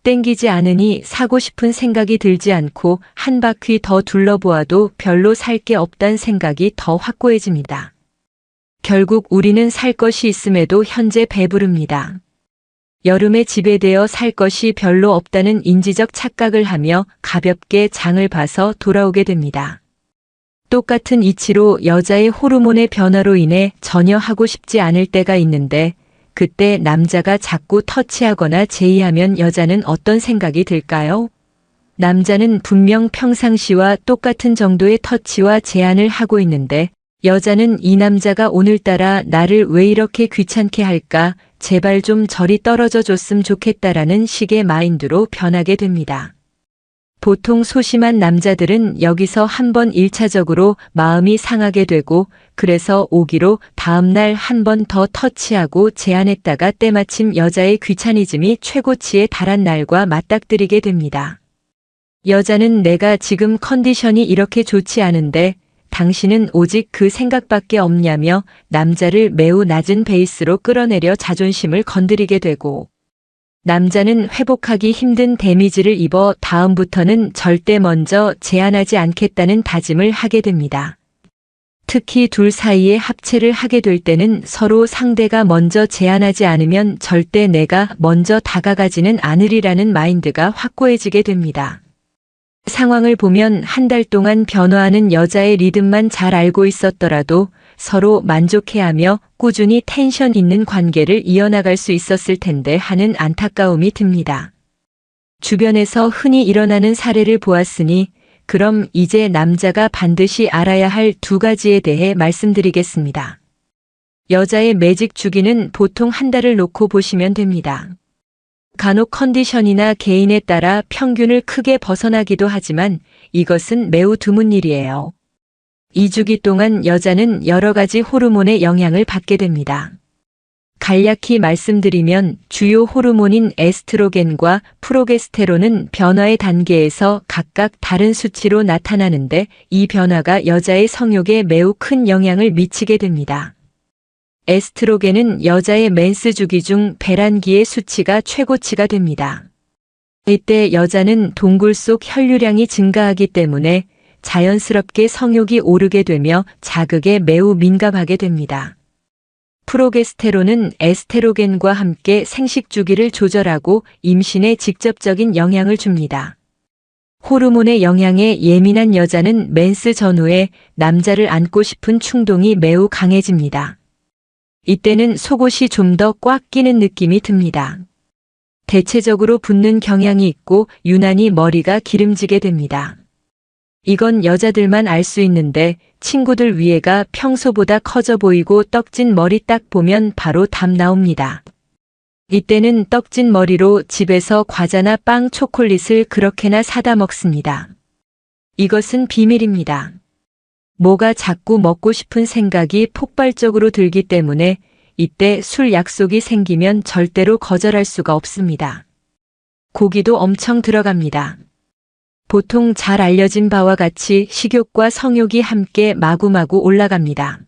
땡기지 않으니 사고 싶은 생각이 들지 않고 한 바퀴 더 둘러보아도 별로 살 게 없단 생각이 더 확고해집니다. 결국 우리는 살 것이 있음에도 현재 배부릅니다. 여름에 지배되어 살 것이 별로 없다는 인지적 착각을 하며 가볍게 장을 봐서 돌아오게 됩니다. 똑같은 이치로 여자의 호르몬의 변화로 인해 전혀 하고 싶지 않을 때가 있는데 그때 남자가 자꾸 터치하거나 제의하면 여자는 어떤 생각이 들까요? 남자는 분명 평상시와 똑같은 정도의 터치와 제한을 하고 있는데 여자는 이 남자가 오늘따라 나를 왜 이렇게 귀찮게 할까? 제발 좀 저리 떨어져 줬으면 좋겠다라는 식의 마인드로 변하게 됩니다. 보통 소심한 남자들은 여기서 한번 1차적으로 마음이 상하게 되고 그래서 오기로 다음날 한 번 더 터치하고 제안했다가 때마침 여자의 귀차니즘이 최고치에 달한 날과 맞닥뜨리게 됩니다. 여자는 내가 지금 컨디션이 이렇게 좋지 않은데 당신은 오직 그 생각밖에 없냐며 남자를 매우 낮은 베이스로 끌어내려 자존심을 건드리게 되고 남자는 회복하기 힘든 데미지를 입어 다음부터는 절대 먼저 제안하지 않겠다는 다짐을 하게 됩니다. 특히 둘 사이에 합체를 하게 될 때는 서로 상대가 먼저 제안하지 않으면 절대 내가 먼저 다가가지는 않으리라는 마인드가 확고해지게 됩니다. 상황을 보면 한 달 동안 변화하는 여자의 리듬만 잘 알고 있었더라도 서로 만족해하며 꾸준히 텐션 있는 관계를 이어나갈 수 있었을 텐데 하는 안타까움이 듭니다. 주변에서 흔히 일어나는 사례를 보았으니 그럼 이제 남자가 반드시 알아야 할 두 가지에 대해 말씀드리겠습니다. 여자의 매직 주기는 보통 한 달을 놓고 보시면 됩니다. 간혹 컨디션이나 개인에 따라 평균을 크게 벗어나기도 하지만 이것은 매우 드문 일이에요. 이 주기 동안 여자는 여러 가지 호르몬의 영향을 받게 됩니다. 간략히 말씀드리면 주요 호르몬인 에스트로겐과 프로게스테론은 변화의 단계에서 각각 다른 수치로 나타나는데 이 변화가 여자의 성욕에 매우 큰 영향을 미치게 됩니다. 에스트로겐은 여자의 맨스 주기 중 배란기의 수치가 최고치가 됩니다. 이때 여자는 동굴 속 혈류량이 증가하기 때문에 자연스럽게 성욕이 오르게 되며 자극에 매우 민감하게 됩니다. 프로게스테론은 에스테로겐과 함께 생식 주기를 조절하고 임신에 직접적인 영향을 줍니다. 호르몬의 영향에 예민한 여자는 맨스 전후에 남자를 안고 싶은 충동이 매우 강해집니다. 이때는 속옷이 좀 더 꽉 끼는 느낌이 듭니다. 대체적으로 붓는 경향이 있고 유난히 머리가 기름지게 됩니다. 이건 여자들만 알 수 있는데 친구들 위에가 평소보다 커져 보이고 떡진 머리 딱 보면 바로 답 나옵니다. 이때는 떡진 머리로 집에서 과자나 빵, 초콜릿을 그렇게나 사다 먹습니다. 이것은 비밀입니다. 뭐가 자꾸 먹고 싶은 생각이 폭발적으로 들기 때문에 이때 술 약속이 생기면 절대로 거절할 수가 없습니다. 고기도 엄청 들어갑니다. 보통 잘 알려진 바와 같이 식욕과 성욕이 함께 마구마구 올라갑니다.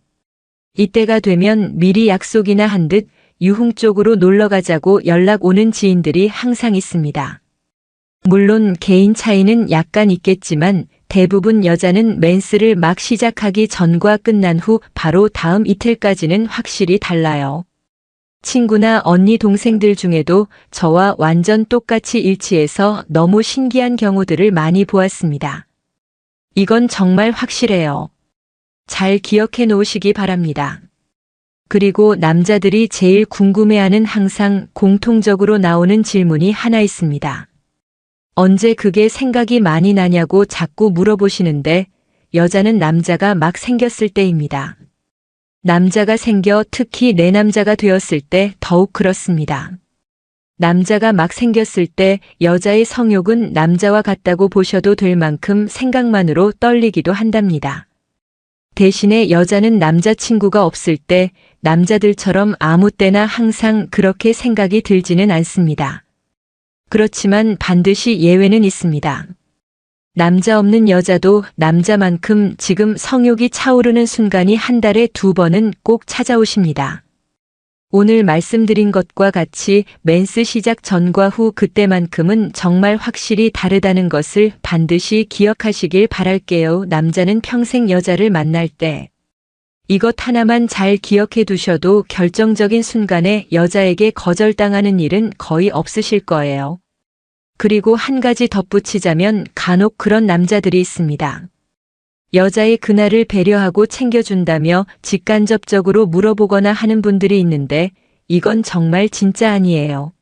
이때가 되면 미리 약속이나 한 듯 유흥 쪽으로 놀러 가자고 연락 오는 지인들이 항상 있습니다. 물론 개인 차이는 약간 있겠지만 대부분 여자는 맨스를 막 시작하기 전과 끝난 후 바로 다음 이틀까지는 확실히 달라요. 친구나 언니 동생들 중에도 저와 완전 똑같이 일치해서 너무 신기한 경우들을 많이 보았습니다. 이건 정말 확실해요. 잘 기억해 놓으시기 바랍니다. 그리고 남자들이 제일 궁금해하는 항상 공통적으로 나오는 질문이 하나 있습니다. 언제 그게 생각이 많이 나냐고 자꾸 물어보시는데 여자는 남자가 막 생겼을 때입니다. 남자가 생겨 특히 내 남자가 되었을 때 더욱 그렇습니다. 남자가 막 생겼을 때 여자의 성욕은 남자와 같다고 보셔도 될 만큼 생각만으로 떨리기도 한답니다. 대신에 여자는 남자친구가 없을 때 남자들처럼 아무 때나 항상 그렇게 생각이 들지는 않습니다. 그렇지만 반드시 예외는 있습니다. 남자 없는 여자도 남자만큼 지금 성욕이 차오르는 순간이 한 달에 2번은 꼭 찾아오십니다. 오늘 말씀드린 것과 같이 맨스 시작 전과 후 그때만큼은 정말 확실히 다르다는 것을 반드시 기억하시길 바랄게요. 남자는 평생 여자를 만날 때 이것 하나만 잘 기억해 두셔도 결정적인 순간에 여자에게 거절당하는 일은 거의 없으실 거예요. 그리고 한 가지 덧붙이자면 간혹 그런 남자들이 있습니다. 여자의 그날을 배려하고 챙겨준다며 직간접적으로 물어보거나 하는 분들이 있는데 이건 정말 진짜 아니에요.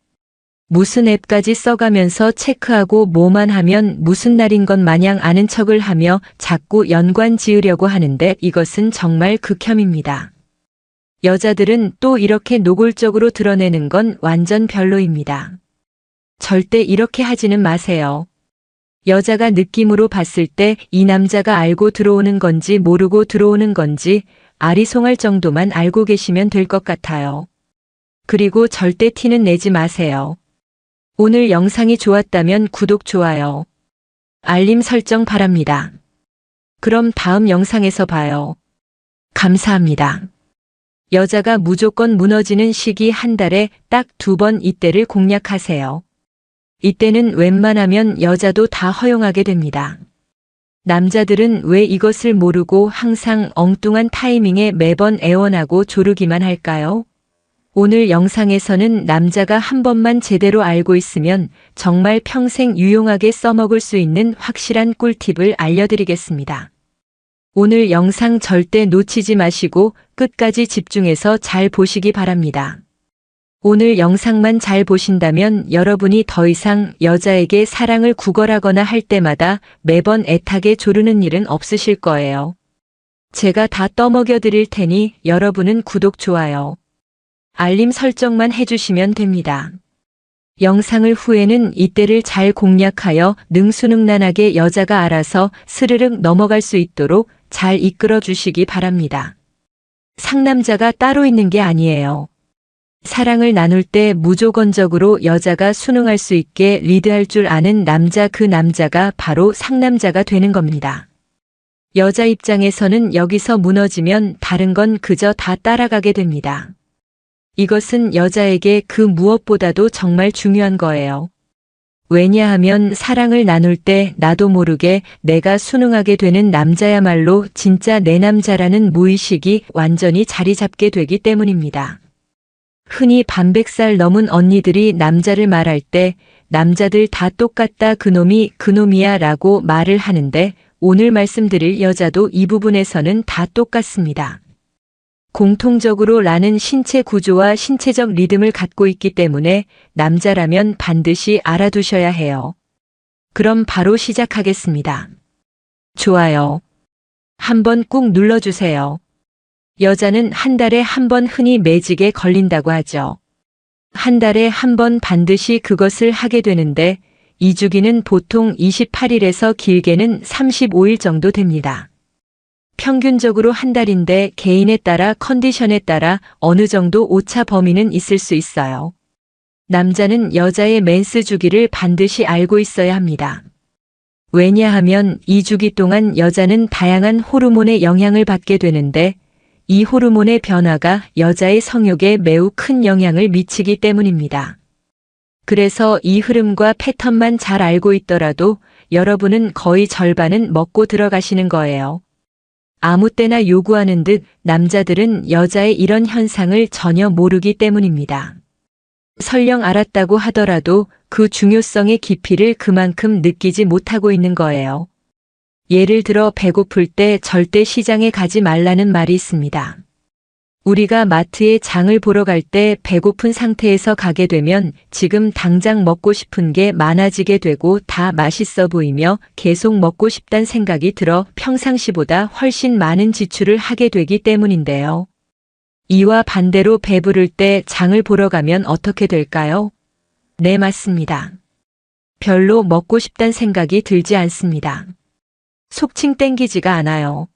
무슨 앱까지 써가면서 체크하고 뭐만 하면 무슨 날인 것 마냥 아는 척을 하며 자꾸 연관 지으려고 하는데 이것은 정말 극혐입니다. 여자들은 또 이렇게 노골적으로 드러내는 건 완전 별로입니다. 절대 이렇게 하지는 마세요. 여자가 느낌으로 봤을 때 이 남자가 알고 들어오는 건지 모르고 들어오는 건지 아리송할 정도만 알고 계시면 될 것 같아요. 그리고 절대 티는 내지 마세요. 오늘 영상이 좋았다면 구독, 좋아요, 알림 설정 바랍니다. 그럼 다음 영상에서 봐요. 감사합니다. 여자가 무조건 무너지는 시기 한 달에 딱 2번 이때를 공략하세요. 이때는 웬만하면 여자도 다 허용하게 됩니다. 남자들은 왜 이것을 모르고 항상 엉뚱한 타이밍에 매번 애원하고 조르기만 할까요? 오늘 영상에서는 남자가 한 번만 제대로 알고 있으면 정말 평생 유용하게 써먹을 수 있는 확실한 꿀팁을 알려드리겠습니다. 오늘 영상 절대 놓치지 마시고 끝까지 집중해서 잘 보시기 바랍니다. 오늘 영상만 잘 보신다면 여러분이 더 이상 여자에게 사랑을 구걸하거나 할 때마다 매번 애타게 조르는 일은 없으실 거예요. 제가 다 떠먹여 드릴 테니 여러분은 구독, 좋아요, 알림 설정만 해주시면 됩니다. 영상을 후에는 이때를 잘 공략하여 능수능란하게 여자가 알아서 스르륵 넘어갈 수 있도록 잘 이끌어 주시기 바랍니다. 상남자가 따로 있는 게 아니에요. 사랑을 나눌 때 무조건적으로 여자가 순응할 수 있게 리드할 줄 아는 남자, 그 남자가 바로 상남자가 되는 겁니다. 여자 입장에서는 여기서 무너지면 다른 건 그저 다 따라가게 됩니다. 이것은 여자에게 그 무엇보다도 정말 중요한 거예요. 왜냐하면 사랑을 나눌 때 나도 모르게 내가 순응하게 되는 남자야말로 진짜 내 남자라는 무의식이 완전히 자리 잡게 되기 때문입니다. 흔히 반백살 넘은 언니들이 남자를 말할 때 남자들 다 똑같다 그놈이 그놈이야 라고 말을 하는데 오늘 말씀드릴 여자도 이 부분에서는 다 똑같습니다. 공통적으로 라는 신체 구조와 신체적 리듬을 갖고 있기 때문에 남자라면 반드시 알아두셔야 해요. 그럼 바로 시작하겠습니다. 좋아요. 한번 꾹 눌러주세요. 여자는 한 달에 한 번 흔히 매직에 걸린다고 하죠. 한 달에 한 번 반드시 그것을 하게 되는데 이 주기는 보통 28일에서 길게는 35일 정도 됩니다. 평균적으로 한 달인데 개인에 따라 컨디션에 따라 어느 정도 오차 범위는 있을 수 있어요. 남자는 여자의 맨스 주기를 반드시 알고 있어야 합니다. 왜냐하면 이 주기 동안 여자는 다양한 호르몬의 영향을 받게 되는데 이 호르몬의 변화가 여자의 성욕에 매우 큰 영향을 미치기 때문입니다. 그래서 이 흐름과 패턴만 잘 알고 있더라도 여러분은 거의 절반은 먹고 들어가시는 거예요. 아무 때나 요구하는 듯 남자들은 여자의 이런 현상을 전혀 모르기 때문입니다. 설령 알았다고 하더라도 그 중요성의 깊이를 그만큼 느끼지 못하고 있는 거예요. 예를 들어 배고플 때 절대 시장에 가지 말라는 말이 있습니다. 우리가 마트에 장을 보러 갈 때 배고픈 상태에서 가게 되면 지금 당장 먹고 싶은 게 많아지게 되고 다 맛있어 보이며 계속 먹고 싶단 생각이 들어 평상시보다 훨씬 많은 지출을 하게 되기 때문인데요. 이와 반대로 배부를 때 장을 보러 가면 어떻게 될까요? 네, 맞습니다. 별로 먹고 싶단 생각이 들지 않습니다. 속칭 땡기지가 않아요.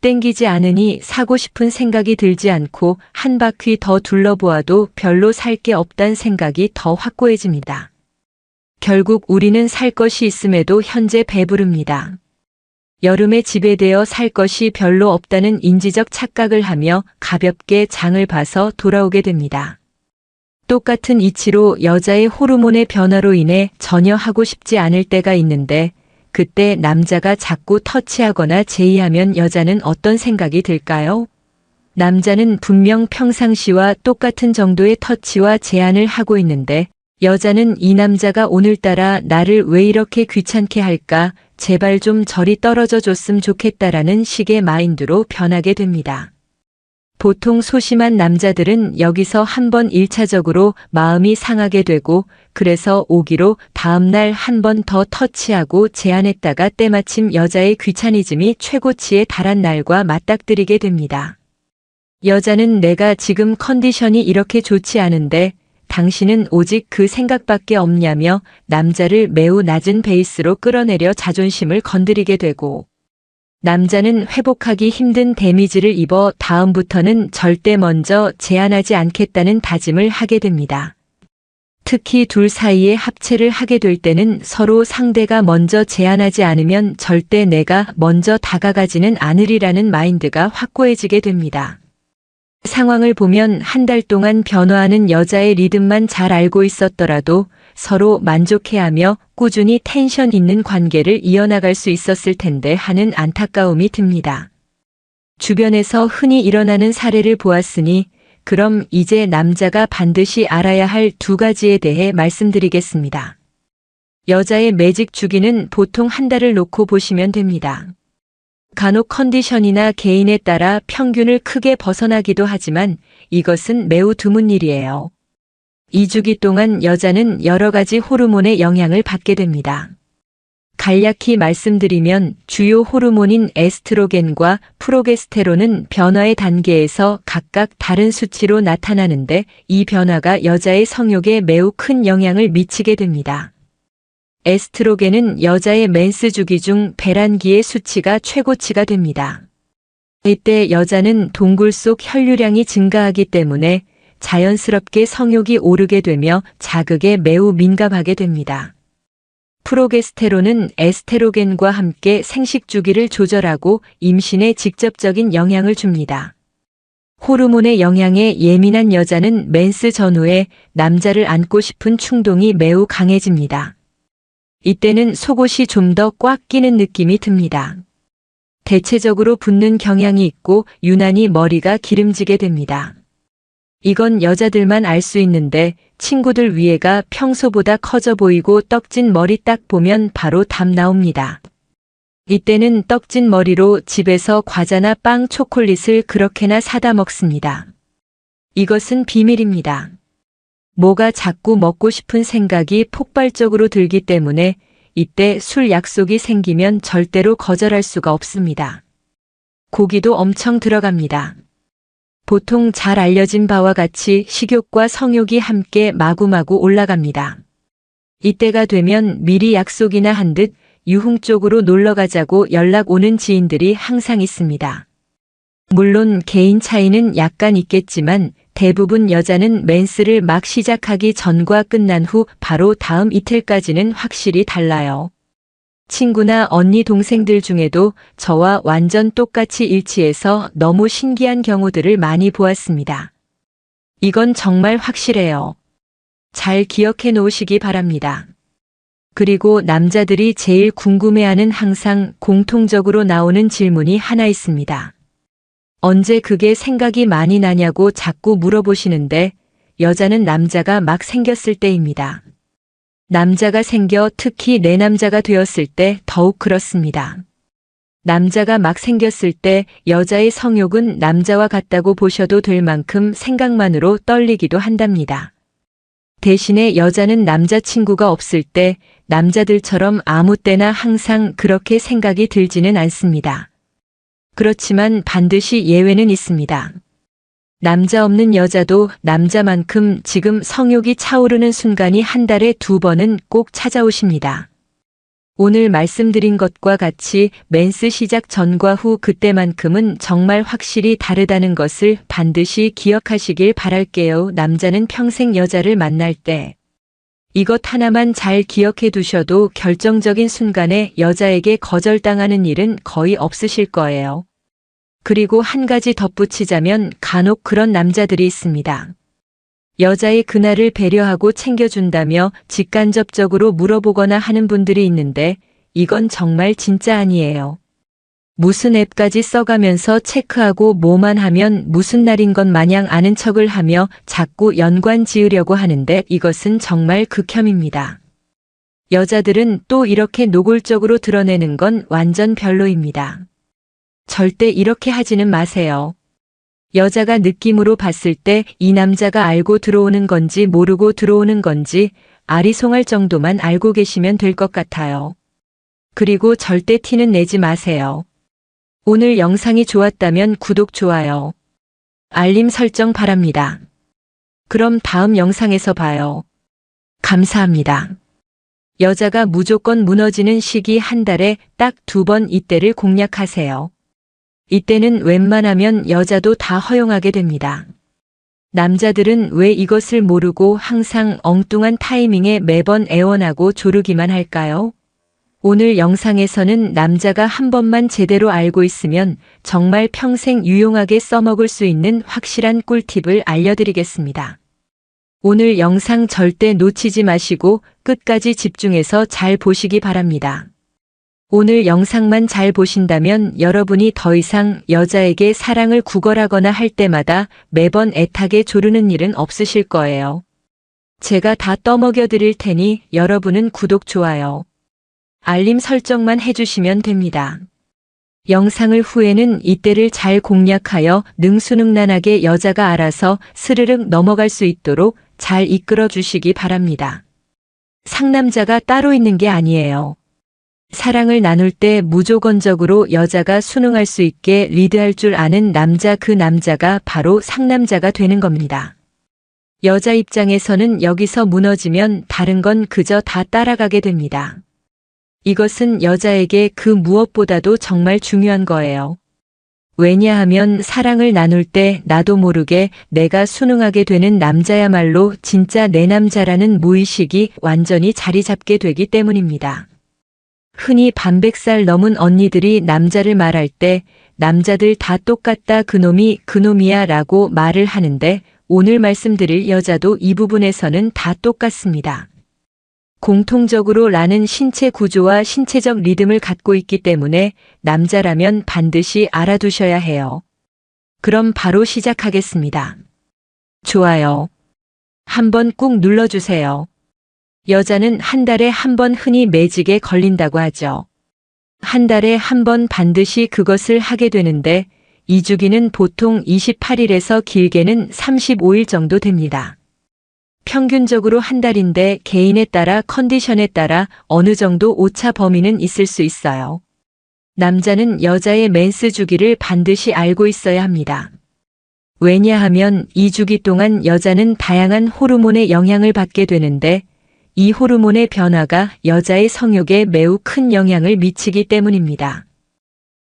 땡기지 않으니 사고 싶은 생각이 들지 않고 한 바퀴 더 둘러보아도 별로 살 게 없단 생각이 더 확고해집니다. 결국 우리는 살 것이 있음에도 현재 배부릅니다. 여름에 지배되어 살 것이 별로 없다는 인지적 착각을 하며 가볍게 장을 봐서 돌아오게 됩니다. 똑같은 이치로 여자의 호르몬의 변화로 인해 전혀 하고 싶지 않을 때가 있는데 그때 남자가 자꾸 터치하거나 제의하면 여자는 어떤 생각이 들까요? 남자는 분명 평상시와 똑같은 정도의 터치와 제한을 하고 있는데 여자는 이 남자가 오늘따라 나를 왜 이렇게 귀찮게 할까? 제발 좀 저리 떨어져 줬으면 좋겠다라는 식의 마인드로 변하게 됩니다. 보통 소심한 남자들은 여기서 한번 1차적으로 마음이 상하게 되고 그래서 오기로 다음날 한 번 더 터치하고 제안했다가 때마침 여자의 귀차니즘이 최고치에 달한 날과 맞닥뜨리게 됩니다. 여자는 내가 지금 컨디션이 이렇게 좋지 않은데 당신은 오직 그 생각밖에 없냐며 남자를 매우 낮은 베이스로 끌어내려 자존심을 건드리게 되고 남자는 회복하기 힘든 데미지를 입어 다음부터는 절대 먼저 제안하지 않겠다는 다짐을 하게 됩니다. 특히 둘 사이에 합체를 하게 될 때는 서로 상대가 먼저 제안하지 않으면 절대 내가 먼저 다가가지는 않으리라는 마인드가 확고해지게 됩니다. 상황을 보면 한 달 동안 변화하는 여자의 리듬만 잘 알고 있었더라도 서로 만족해하며 꾸준히 텐션 있는 관계를 이어나갈 수 있었을 텐데 하는 안타까움이 듭니다. 주변에서 흔히 일어나는 사례를 보았으니 그럼 이제 남자가 반드시 알아야 할 두 가지에 대해 말씀드리겠습니다. 여자의 매직 주기는 보통 한 달을 놓고 보시면 됩니다. 간혹 컨디션이나 개인에 따라 평균을 크게 벗어나기도 하지만 이것은 매우 드문 일이에요. 이 주기 동안 여자는 여러 가지 호르몬의 영향을 받게 됩니다. 간략히 말씀드리면 주요 호르몬인 에스트로겐과 프로게스테론은 변화의 단계에서 각각 다른 수치로 나타나는데 이 변화가 여자의 성욕에 매우 큰 영향을 미치게 됩니다. 에스트로겐은 여자의 맨스 주기 중 배란기의 수치가 최고치가 됩니다. 이때 여자는 동굴 속 혈류량이 증가하기 때문에 자연스럽게 성욕이 오르게 되며 자극에 매우 민감하게 됩니다. 프로게스테론은 에스테로겐과 함께 생식 주기를 조절하고 임신에 직접적인 영향을 줍니다. 호르몬의 영향에 예민한 여자는 맨스 전후에 남자를 안고 싶은 충동이 매우 강해집니다. 이때는 속옷이 좀 더 꽉 끼는 느낌이 듭니다. 대체적으로 붓는 경향이 있고 유난히 머리가 기름지게 됩니다. 이건 여자들만 알 수 있는데 친구들 위에가 평소보다 커져 보이고 떡진 머리 딱 보면 바로 답 나옵니다. 이때는 떡진 머리로 집에서 과자나 빵, 초콜릿을 그렇게나 사다 먹습니다. 이것은 비밀입니다. 뭐가 자꾸 먹고 싶은 생각이 폭발적으로 들기 때문에 이때 술 약속이 생기면 절대로 거절할 수가 없습니다. 고기도 엄청 들어갑니다. 보통 잘 알려진 바와 같이 식욕과 성욕이 함께 마구마구 올라갑니다. 이때가 되면 미리 약속이나 한 듯 유흥 쪽으로 놀러 가자고 연락 오는 지인들이 항상 있습니다. 물론 개인 차이는 약간 있겠지만 대부분 여자는 맨스를 막 시작하기 전과 끝난 후 바로 다음 이틀까지는 확실히 달라요. 친구나 언니 동생들 중에도 저와 완전 똑같이 일치해서 너무 신기한 경우들을 많이 보았습니다. 이건 정말 확실해요. 잘 기억해 놓으시기 바랍니다. 그리고 남자들이 제일 궁금해하는 항상 공통적으로 나오는 질문이 하나 있습니다. 언제 그게 생각이 많이 나냐고 자꾸 물어보시는데 여자는 남자가 막 생겼을 때입니다. 남자가 생겨 특히 내 남자가 되었을 때 더욱 그렇습니다. 남자가 막 생겼을 때 여자의 성욕은 남자와 같다고 보셔도 될 만큼 생각만으로 떨리기도 한답니다. 대신에 여자는 남자친구가 없을 때 남자들처럼 아무 때나 항상 그렇게 생각이 들지는 않습니다. 그렇지만 반드시 예외는 있습니다. 남자 없는 여자도 남자만큼 지금 성욕이 차오르는 순간이 한 달에 2번은 꼭 찾아오십니다. 오늘 말씀드린 것과 같이 맨스 시작 전과 후 그때만큼은 정말 확실히 다르다는 것을 반드시 기억하시길 바랄게요. 남자는 평생 여자를 만날 때 이것 하나만 잘 기억해 두셔도 결정적인 순간에 여자에게 거절당하는 일은 거의 없으실 거예요. 그리고 한 가지 덧붙이자면 간혹 그런 남자들이 있습니다. 여자의 그날을 배려하고 챙겨준다며 직간접적으로 물어보거나 하는 분들이 있는데 이건 정말 진짜 아니에요. 무슨 앱까지 써가면서 체크하고 뭐만 하면 무슨 날인 것 마냥 아는 척을 하며 자꾸 연관 지으려고 하는데 이것은 정말 극혐입니다. 여자들은 또 이렇게 노골적으로 드러내는 건 완전 별로입니다. 절대 이렇게 하지는 마세요. 여자가 느낌으로 봤을 때 이 남자가 알고 들어오는 건지 모르고 들어오는 건지 아리송할 정도만 알고 계시면 될 것 같아요. 그리고 절대 티는 내지 마세요. 오늘 영상이 좋았다면 구독, 좋아요, 알림 설정 바랍니다. 그럼 다음 영상에서 봐요. 감사합니다. 여자가 무조건 무너지는 시기 한 달에 딱 2번 이때를 공략하세요. 이때는 웬만하면 여자도 다 허용하게 됩니다. 남자들은 왜 이것을 모르고 항상 엉뚱한 타이밍에 매번 애원하고 조르기만 할까요? 오늘 영상에서는 남자가 한 번만 제대로 알고 있으면 정말 평생 유용하게 써먹을 수 있는 확실한 꿀팁을 알려드리겠습니다. 오늘 영상 절대 놓치지 마시고 끝까지 집중해서 잘 보시기 바랍니다. 오늘 영상만 잘 보신다면 여러분이 더 이상 여자에게 사랑을 구걸하거나 할 때마다 매번 애타게 조르는 일은 없으실 거예요. 제가 다 떠먹여 드릴 테니 여러분은 구독, 좋아요, 알림 설정만 해주시면 됩니다. 영상을 후에는 이때를 잘 공략하여 능수능란하게 여자가 알아서 스르륵 넘어갈 수 있도록 잘 이끌어 주시기 바랍니다. 상남자가 따로 있는 게 아니에요. 사랑을 나눌 때 무조건적으로 여자가 순응할 수 있게 리드할 줄 아는 남자, 그 남자가 바로 상남자가 되는 겁니다. 여자 입장에서는 여기서 무너지면 다른 건 그저 다 따라가게 됩니다. 이것은 여자에게 그 무엇보다도 정말 중요한 거예요. 왜냐하면 사랑을 나눌 때 나도 모르게 내가 순응하게 되는 남자야말로 진짜 내 남자라는 무의식이 완전히 자리 잡게 되기 때문입니다. 흔히 반백살 넘은 언니들이 남자를 말할 때 남자들 다 똑같다 그놈이 그놈이야 라고 말을 하는데 오늘 말씀드릴 여자도 이 부분에서는 다 똑같습니다. 공통적으로 라는 신체 구조와 신체적 리듬을 갖고 있기 때문에 남자라면 반드시 알아두셔야 해요. 그럼 바로 시작하겠습니다. 좋아요. 한번 꾹 눌러주세요. 여자는 한 달에 한 번 흔히 매직에 걸린다고 하죠. 한 달에 한 번 반드시 그것을 하게 되는데 이 주기는 보통 28일에서 길게는 35일 정도 됩니다. 평균적으로 한 달인데 개인에 따라 컨디션에 따라 어느 정도 오차 범위는 있을 수 있어요. 남자는 여자의 맨스 주기를 반드시 알고 있어야 합니다. 왜냐하면 이 주기 동안 여자는 다양한 호르몬의 영향을 받게 되는데 이 호르몬의 변화가 여자의 성욕에 매우 큰 영향을 미치기 때문입니다.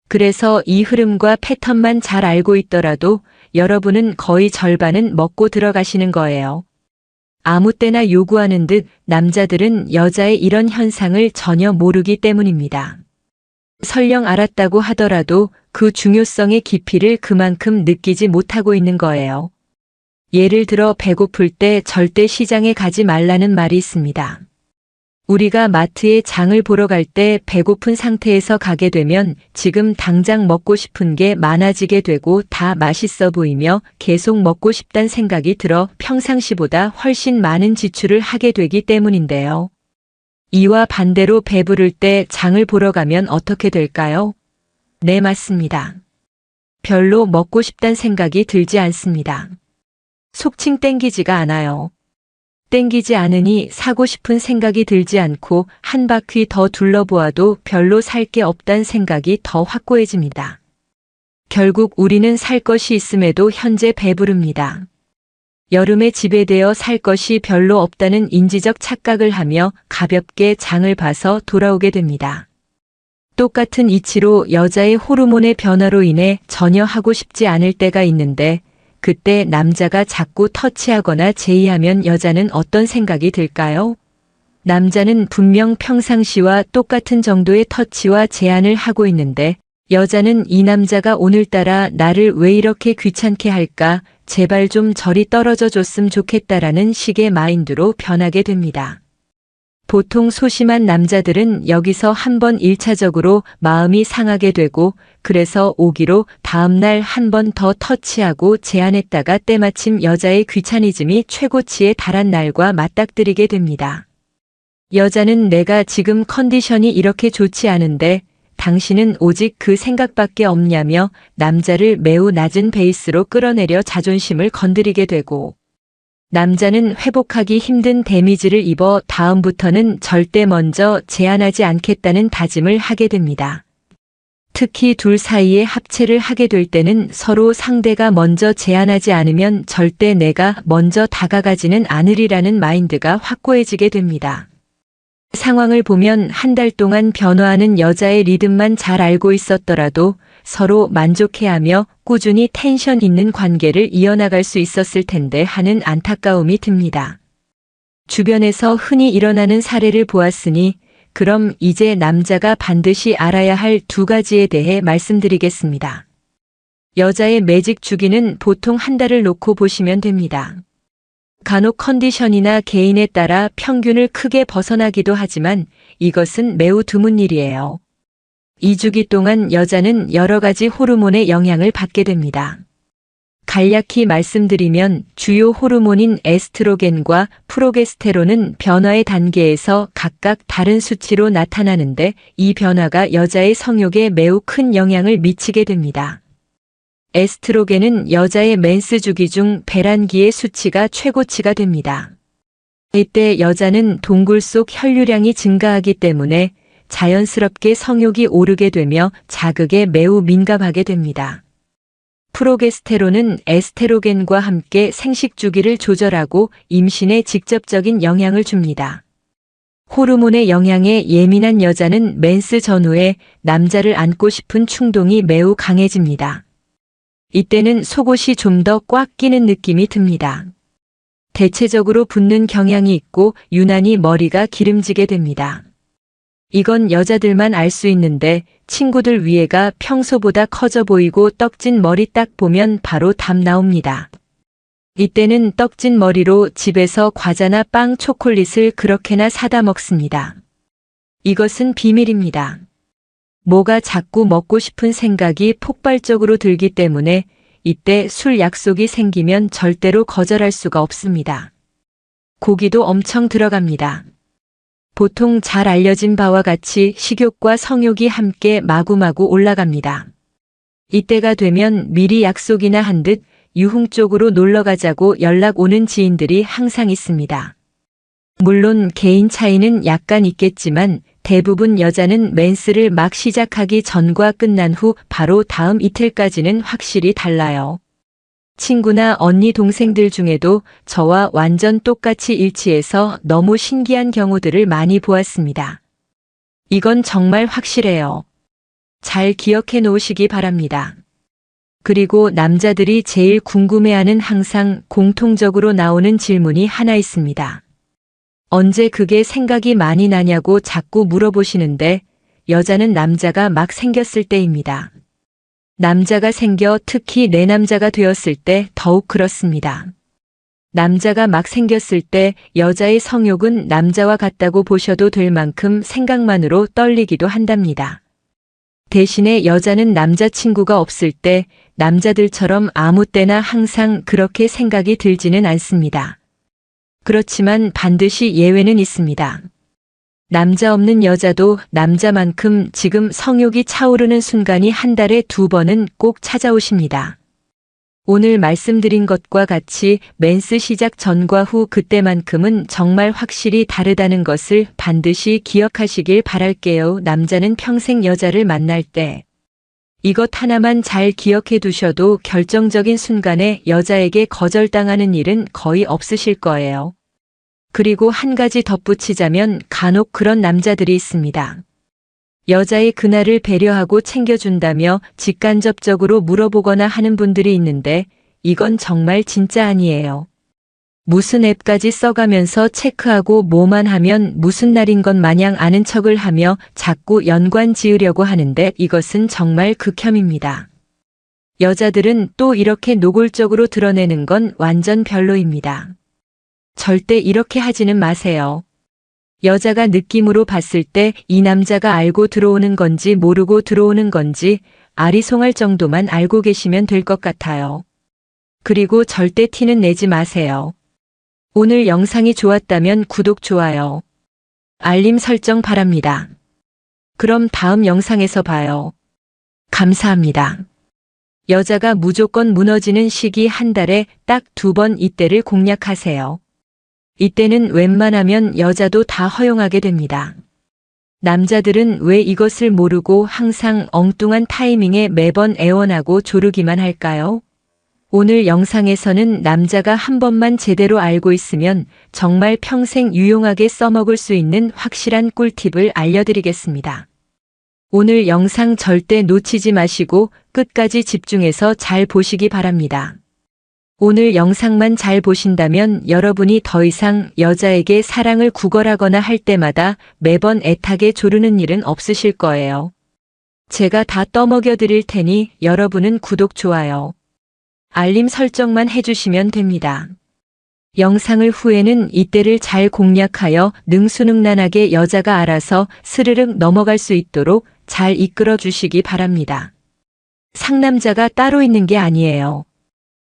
그래서 이 흐름과 패턴만 잘 알고 있더라도 여러분은 거의 절반은 먹고 들어가시는 거예요. 아무 때나 요구하는 듯 남자들은 여자의 이런 현상을 전혀 모르기 때문입니다. 설령 알았다고 하더라도 그 중요성의 깊이를 그만큼 느끼지 못하고 있는 거예요. 예를 들어 배고플 때 절대 시장에 가지 말라는 말이 있습니다. 우리가 마트에 장을 보러 갈 때 배고픈 상태에서 가게 되면 지금 당장 먹고 싶은 게 많아지게 되고 다 맛있어 보이며 계속 먹고 싶단 생각이 들어 평상시보다 훨씬 많은 지출을 하게 되기 때문인데요. 이와 반대로 배부를 때 장을 보러 가면 어떻게 될까요? 네, 맞습니다. 별로 먹고 싶단 생각이 들지 않습니다. 속칭 땡기지가 않아요. 땡기지 않으니 사고 싶은 생각이 들지 않고 한 바퀴 더 둘러보아도 별로 살 게 없단 생각이 더 확고해집니다. 결국 우리는 살 것이 있음에도 현재 배부릅니다. 여름에 집에 대어 살 것이 별로 없다는 인지적 착각을 하며 가볍게 장을 봐서 돌아오게 됩니다. 똑같은 이치로 여자의 호르몬의 변화로 인해 전혀 하고 싶지 않을 때가 있는데 그때 남자가 자꾸 터치하거나 제의하면 여자는 어떤 생각이 들까요? 남자는 분명 평상시와 똑같은 정도의 터치와 제한을 하고 있는데 여자는 이 남자가 오늘따라 나를 왜 이렇게 귀찮게 할까? 제발 좀 저리 떨어져 줬으면 좋겠다라는 식의 마인드로 변하게 됩니다. 보통 소심한 남자들은 여기서 한번 1차적으로 마음이 상하게 되고 그래서 오기로 다음날 한 번 더 터치하고 제안했다가 때마침 여자의 귀차니즘이 최고치에 달한 날과 맞닥뜨리게 됩니다. 여자는 내가 지금 컨디션이 이렇게 좋지 않은데 당신은 오직 그 생각밖에 없냐며 남자를 매우 낮은 베이스로 끌어내려 자존심을 건드리게 되고 남자는 회복하기 힘든 데미지를 입어 다음부터는 절대 먼저 제안하지 않겠다는 다짐을 하게 됩니다. 특히 둘 사이에 합체를 하게 될 때는 서로 상대가 먼저 제안하지 않으면 절대 내가 먼저 다가가지는 않으리라는 마인드가 확고해지게 됩니다. 상황을 보면 한 달 동안 변화하는 여자의 리듬만 잘 알고 있었더라도 서로 만족해하며 꾸준히 텐션 있는 관계를 이어나갈 수 있었을 텐데 하는 안타까움이 듭니다. 주변에서 흔히 일어나는 사례를 보았으니 그럼 이제 남자가 반드시 알아야 할 두 가지에 대해 말씀드리겠습니다. 여자의 매직 주기는 보통 한 달을 놓고 보시면 됩니다. 간혹 컨디션이나 개인에 따라 평균을 크게 벗어나기도 하지만 이것은 매우 드문 일이에요. 이 주기 동안 여자는 여러 가지 호르몬의 영향을 받게 됩니다. 간략히 말씀드리면 주요 호르몬인 에스트로겐과 프로게스테론은 변화의 단계에서 각각 다른 수치로 나타나는데 이 변화가 여자의 성욕에 매우 큰 영향을 미치게 됩니다. 에스트로겐은 여자의 맨스 주기 중 배란기의 수치가 최고치가 됩니다. 이때 여자는 동굴 속 혈류량이 증가하기 때문에 자연스럽게 성욕이 오르게 되며 자극에 매우 민감하게 됩니다. 프로게스테론은 에스테로겐과 함께 생식 주기를 조절하고 임신에 직접적인 영향을 줍니다. 호르몬의 영향에 예민한 여자는 맨스 전후에 남자를 안고 싶은 충동이 매우 강해집니다. 이때는 속옷이 좀 더 꽉 끼는 느낌이 듭니다. 대체적으로 붓는 경향이 있고 유난히 머리가 기름지게 됩니다. 이건 여자들만 알 수 있는데 친구들 위에가 평소보다 커져 보이고 떡진 머리 딱 보면 바로 답 나옵니다. 이때는 떡진 머리로 집에서 과자나 빵, 초콜릿을 그렇게나 사다 먹습니다. 이것은 비밀입니다. 뭐가 자꾸 먹고 싶은 생각이 폭발적으로 들기 때문에 이때 술 약속이 생기면 절대로 거절할 수가 없습니다. 고기도 엄청 들어갑니다. 보통 잘 알려진 바와 같이 식욕과 성욕이 함께 마구마구 올라갑니다. 이때가 되면 미리 약속이나 한 듯 유흥 쪽으로 놀러 가자고 연락 오는 지인들이 항상 있습니다. 물론 개인 차이는 약간 있겠지만 대부분 여자는 맨스를 막 시작하기 전과 끝난 후 바로 다음 이틀까지는 확실히 달라요. 친구나 언니 동생들 중에도 저와 완전 똑같이 일치해서 너무 신기한 경우들을 많이 보았습니다. 이건 정말 확실해요. 잘 기억해 놓으시기 바랍니다. 그리고 남자들이 제일 궁금해하는 항상 공통적으로 나오는 질문이 하나 있습니다. 언제 그게 생각이 많이 나냐고 자꾸 물어보시는데 여자는 남자가 막 생겼을 때입니다. 남자가 생겨 특히 내 남자가 되었을 때 더욱 그렇습니다. 남자가 막 생겼을 때 여자의 성욕은 남자와 같다고 보셔도 될 만큼 생각만으로 떨리기도 한답니다. 대신에 여자는 남자친구가 없을 때 남자들처럼 아무 때나 항상 그렇게 생각이 들지는 않습니다. 그렇지만 반드시 예외는 있습니다. 남자 없는 여자도 남자만큼 지금 성욕이 차오르는 순간이 한 달에 2번은 꼭 찾아오십니다. 오늘 말씀드린 것과 같이 맨스 시작 전과 후 그때만큼은 정말 확실히 다르다는 것을 반드시 기억하시길 바랄게요. 남자는 평생 여자를 만날 때 이것 하나만 잘 기억해 두셔도 결정적인 순간에 여자에게 거절당하는 일은 거의 없으실 거예요. 그리고 한 가지 덧붙이자면 간혹 그런 남자들이 있습니다. 여자의 그날을 배려하고 챙겨준다며 직간접적으로 물어보거나 하는 분들이 있는데 이건 정말 진짜 아니에요. 무슨 앱까지 써가면서 체크하고 뭐만 하면 무슨 날인 것 마냥 아는 척을 하며 자꾸 연관 지으려고 하는데 이것은 정말 극혐입니다. 여자들은 또 이렇게 노골적으로 드러내는 건 완전 별로입니다. 절대 이렇게 하지는 마세요. 여자가 느낌으로 봤을 때 이 남자가 알고 들어오는 건지 모르고 들어오는 건지 아리송할 정도만 알고 계시면 될 것 같아요. 그리고 절대 티는 내지 마세요. 오늘 영상이 좋았다면 구독, 좋아요, 알림 설정 바랍니다. 그럼 다음 영상에서 봐요. 감사합니다. 여자가 무조건 무너지는 시기 한 달에 딱 2번 이때를 공략하세요. 이때는 웬만하면 여자도 다 허용하게 됩니다. 남자들은 왜 이것을 모르고 항상 엉뚱한 타이밍에 매번 애원하고 조르기만 할까요? 오늘 영상에서는 남자가 한 번만 제대로 알고 있으면 정말 평생 유용하게 써먹을 수 있는 확실한 꿀팁을 알려드리겠습니다. 오늘 영상 절대 놓치지 마시고 끝까지 집중해서 잘 보시기 바랍니다. 오늘 영상만 잘 보신다면 여러분이 더 이상 여자에게 사랑을 구걸하거나 할 때마다 매번 애타게 조르는 일은 없으실 거예요. 제가 다 떠먹여 드릴 테니 여러분은 구독, 좋아요, 알림 설정만 해주시면 됩니다. 영상을 후에는 이때를 잘 공략하여 능수능란하게 여자가 알아서 스르륵 넘어갈 수 있도록 잘 이끌어 주시기 바랍니다. 상남자가 따로 있는 게 아니에요.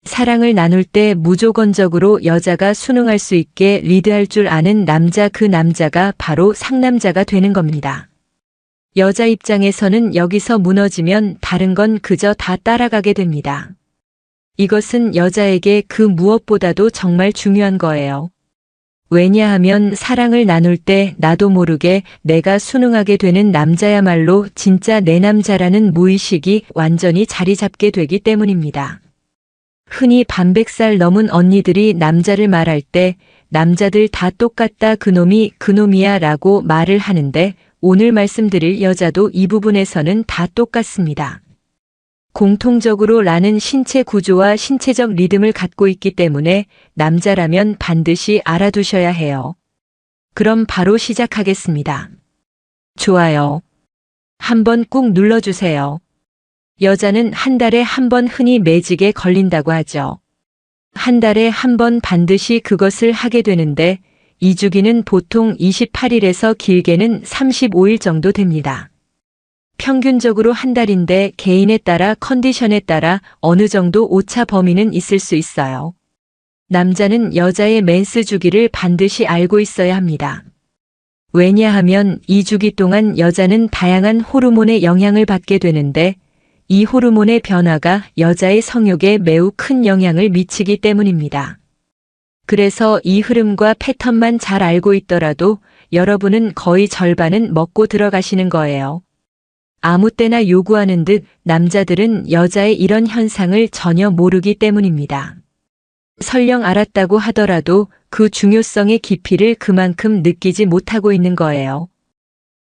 사랑을 나눌 때 무조건적으로 여자가 순응할 수 있게 리드할 줄 아는 남자, 그 남자가 바로 상남자가 되는 겁니다. 여자 입장에서는 여기서 무너지면 다른 건 그저 다 따라가게 됩니다. 이것은 여자에게 그 무엇보다도 정말 중요한 거예요. 왜냐하면 사랑을 나눌 때 나도 모르게 내가 순응하게 되는 남자야말로 진짜 내 남자라는 무의식이 완전히 자리 잡게 되기 때문입니다. 흔히 반백살 넘은 언니들이 남자를 말할 때 남자들 다 똑같다, 그놈이 그놈이야 라고 말을 하는데 오늘 말씀드릴 여자도 이 부분에서는 다 똑같습니다. 공통적으로 라는 신체 구조와 신체적 리듬을 갖고 있기 때문에 남자라면 반드시 알아두셔야 해요. 그럼 바로 시작하겠습니다. 좋아요. 한번 꾹 눌러주세요. 여자는 한 달에 한 번 흔히 매직에 걸린다고 하죠. 한 달에 한 번 반드시 그것을 하게 되는데 이 주기는 보통 28일에서 길게는 35일 정도 됩니다. 평균적으로 한 달인데 개인에 따라 컨디션에 따라 어느 정도 오차 범위는 있을 수 있어요. 남자는 여자의 맨스 주기를 반드시 알고 있어야 합니다. 왜냐하면 이 주기 동안 여자는 다양한 호르몬의 영향을 받게 되는데 이 호르몬의 변화가 여자의 성욕에 매우 큰 영향을 미치기 때문입니다. 그래서 이 흐름과 패턴만 잘 알고 있더라도 여러분은 거의 절반은 먹고 들어가시는 거예요. 아무 때나 요구하는 듯 남자들은 여자의 이런 현상을 전혀 모르기 때문입니다. 설령 알았다고 하더라도 그 중요성의 깊이를 그만큼 느끼지 못하고 있는 거예요.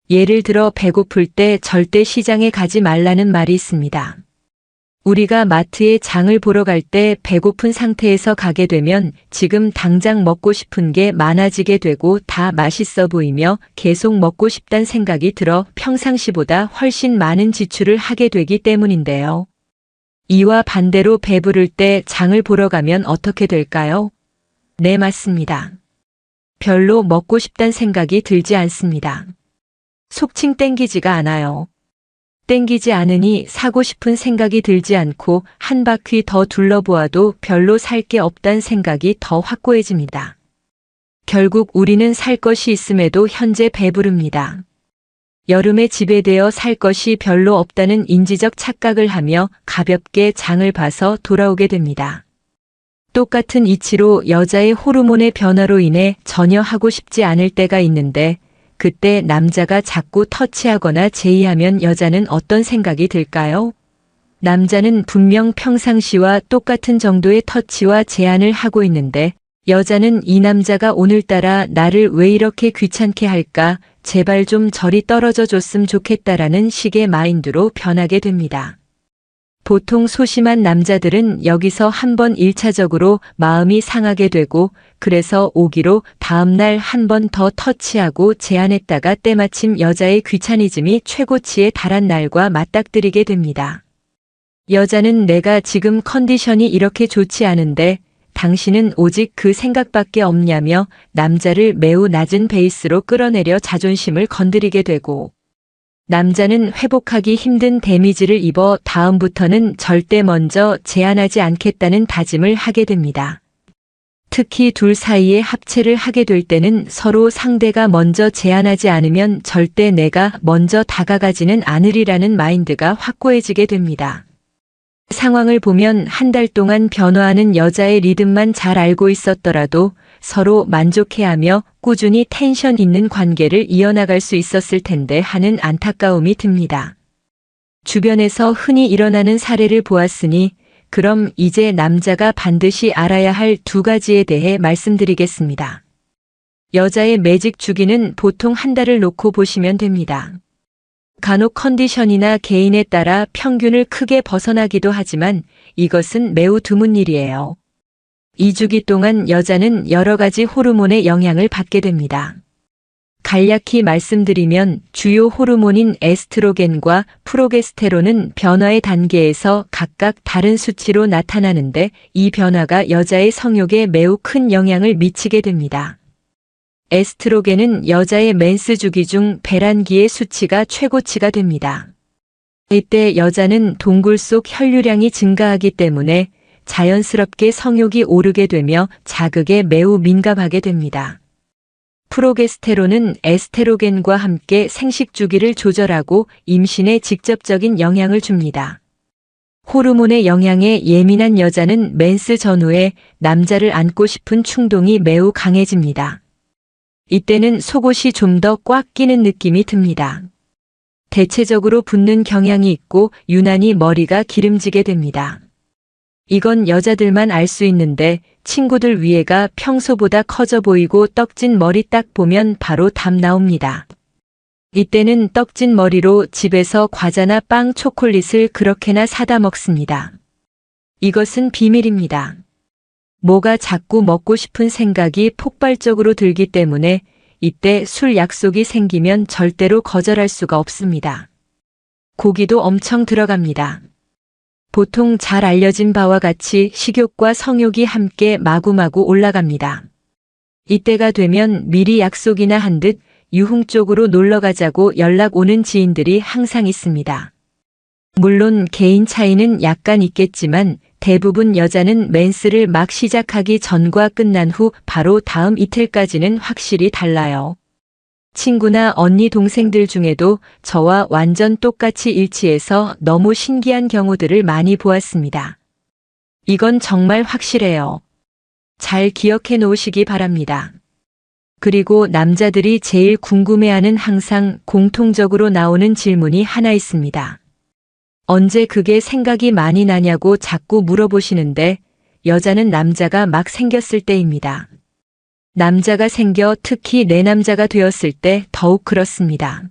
예를 들어 배고플 때 절대 시장에 가지 말라는 말이 있습니다. 우리가 마트에 장을 보러 갈 때 배고픈 상태에서 가게 되면 지금 당장 먹고 싶은 게 많아지게 되고 다 맛있어 보이며 계속 먹고 싶단 생각이 들어 평상시보다 훨씬 많은 지출을 하게 되기 때문인데요. 이와 반대로 배부를 때 장을 보러 가면 어떻게 될까요? 네, 맞습니다. 별로 먹고 싶단 생각이 들지 않습니다. 속칭 땡기지가 않아요. 땡기지 않으니 사고 싶은 생각이 들지 않고 한 바퀴 더 둘러보아도 별로 살 게 없단 생각이 더 확고해집니다. 결국 우리는 살 것이 있음에도 현재 배부릅니다. 여름에 지배되어 살 것이 별로 없다는 인지적 착각을 하며 가볍게 장을 봐서 돌아오게 됩니다. 똑같은 이치로 여자의 호르몬의 변화로 인해 전혀 하고 싶지 않을 때가 있는데 그때 남자가 자꾸 터치하거나 제의하면 여자는 어떤 생각이 들까요? 남자는 분명 평상시와 똑같은 정도의 터치와 제한을 하고 있는데 여자는 이 남자가 오늘따라 나를 왜 이렇게 귀찮게 할까? 제발 좀 저리 떨어져 줬으면 좋겠다라는 식의 마인드로 변하게 됩니다. 보통 소심한 남자들은 여기서 한번 1차적으로 마음이 상하게 되고 그래서 오기로 다음날 한 번 더 터치하고 제안했다가 때마침 여자의 귀차니즘이 최고치에 달한 날과 맞닥뜨리게 됩니다. 여자는 내가 지금 컨디션이 이렇게 좋지 않은데 당신은 오직 그 생각밖에 없냐며 남자를 매우 낮은 베이스로 끌어내려 자존심을 건드리게 되고 남자는 회복하기 힘든 데미지를 입어 다음부터는 절대 먼저 제안하지 않겠다는 다짐을 하게 됩니다. 특히 둘 사이에 합체를 하게 될 때는 서로 상대가 먼저 제안하지 않으면 절대 내가 먼저 다가가지는 않으리라는 마인드가 확고해지게 됩니다. 상황을 보면 한 달 동안 변화하는 여자의 리듬만 잘 알고 있었더라도 서로 만족해하며 꾸준히 텐션 있는 관계를 이어나갈 수 있었을 텐데 하는 안타까움이 듭니다. 주변에서 흔히 일어나는 사례를 보았으니 그럼 이제 남자가 반드시 알아야 할 두 가지에 대해 말씀드리겠습니다. 여자의 매직 주기는 보통 한 달을 놓고 보시면 됩니다. 간혹 컨디션이나 개인에 따라 평균을 크게 벗어나기도 하지만 이것은 매우 드문 일이에요. 이 주기 동안 여자는 여러 가지 호르몬의 영향을 받게 됩니다. 간략히 말씀드리면 주요 호르몬인 에스트로겐과 프로게스테론은 변화의 단계에서 각각 다른 수치로 나타나는데 이 변화가 여자의 성욕에 매우 큰 영향을 미치게 됩니다. 에스트로겐은 여자의 맨스 주기 중 배란기의 수치가 최고치가 됩니다. 이때 여자는 동굴 속 혈류량이 증가하기 때문에 자연스럽게 성욕이 오르게 되며 자극에 매우 민감하게 됩니다. 프로게스테론은 에스테로겐과 함께 생식 주기를 조절하고 임신에 직접적인 영향을 줍니다. 호르몬의 영향에 예민한 여자는 맨스 전후에 남자를 안고 싶은 충동이 매우 강해집니다. 이때는 속옷이 좀 더 꽉 끼는 느낌이 듭니다. 대체적으로 붓는 경향이 있고 유난히 머리가 기름지게 됩니다. 이건 여자들만 알 수 있는데 친구들 위에가 평소보다 커져 보이고 떡진 머리 딱 보면 바로 답 나옵니다. 이때는 떡진 머리로 집에서 과자나 빵, 초콜릿을 그렇게나 사다 먹습니다. 이것은 비밀입니다. 뭐가 자꾸 먹고 싶은 생각이 폭발적으로 들기 때문에 이때 술 약속이 생기면 절대로 거절할 수가 없습니다. 고기도 엄청 들어갑니다. 보통 잘 알려진 바와 같이 식욕과 성욕이 함께 마구마구 올라갑니다. 이때가 되면 미리 약속이나 한 듯 유흥 쪽으로 놀러 가자고 연락 오는 지인들이 항상 있습니다. 물론 개인 차이는 약간 있겠지만 대부분 여자는 맨스를 막 시작하기 전과 끝난 후 바로 다음 이틀까지는 확실히 달라요. 친구나 언니 동생들 중에도 저와 완전 똑같이 일치해서 너무 신기한 경우들을 많이 보았습니다. 이건 정말 확실해요. 잘 기억해 놓으시기 바랍니다. 그리고 남자들이 제일 궁금해하는 항상 공통적으로 나오는 질문이 하나 있습니다. 언제 그게 생각이 많이 나냐고 자꾸 물어보시는데 여자는 남자가 막 생겼을 때입니다. 남자가 생겨 특히 내 남자가 되었을 때 더욱 그렇습니다.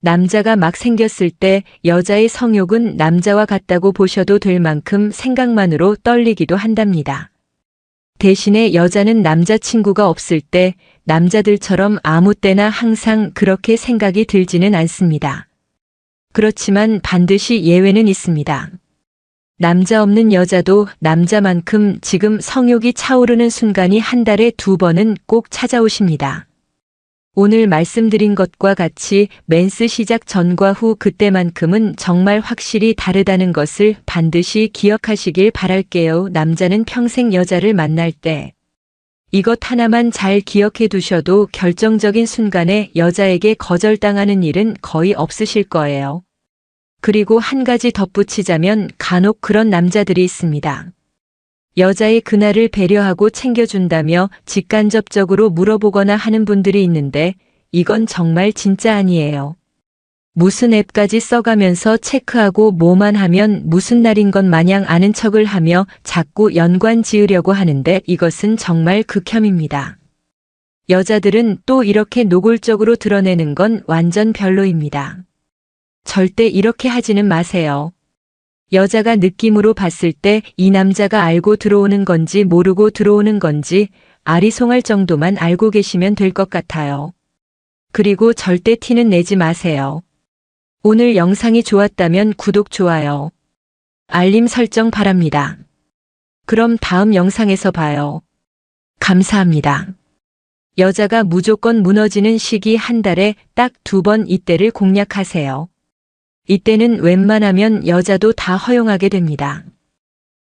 남자가 막 생겼을 때 여자의 성욕은 남자와 같다고 보셔도 될 만큼 생각만으로 떨리기도 한답니다. 대신에 여자는 남자친구가 없을 때 남자들처럼 아무 때나 항상 그렇게 생각이 들지는 않습니다. 그렇지만 반드시 예외는 있습니다. 남자 없는 여자도 남자만큼 지금 성욕이 차오르는 순간이 한 달에 2번은 꼭 찾아오십니다. 오늘 말씀드린 것과 같이 맨스 시작 전과 후 그때만큼은 정말 확실히 다르다는 것을 반드시 기억하시길 바랄게요. 남자는 평생 여자를 만날 때 이것 하나만 잘 기억해 두셔도 결정적인 순간에 여자에게 거절당하는 일은 거의 없으실 거예요. 그리고 한 가지 덧붙이자면 간혹 그런 남자들이 있습니다. 여자의 그날을 배려하고 챙겨준다며 직간접적으로 물어보거나 하는 분들이 있는데 이건 정말 진짜 아니에요. 무슨 앱까지 써가면서 체크하고 뭐만 하면 무슨 날인 것 마냥 아는 척을 하며 자꾸 연관 지으려고 하는데 이것은 정말 극혐입니다. 여자들은 또 이렇게 노골적으로 드러내는 건 완전 별로입니다. 절대 이렇게 하지는 마세요. 여자가 느낌으로 봤을 때 이 남자가 알고 들어오는 건지 모르고 들어오는 건지 아리송할 정도만 알고 계시면 될 것 같아요. 그리고 절대 티는 내지 마세요. 오늘 영상이 좋았다면 구독, 좋아요, 알림 설정 바랍니다. 그럼 다음 영상에서 봐요. 감사합니다. 여자가 무조건 무너지는 시기 한 달에 딱 2번 이때를 공략하세요. 이때는 웬만하면 여자도 다 허용하게 됩니다.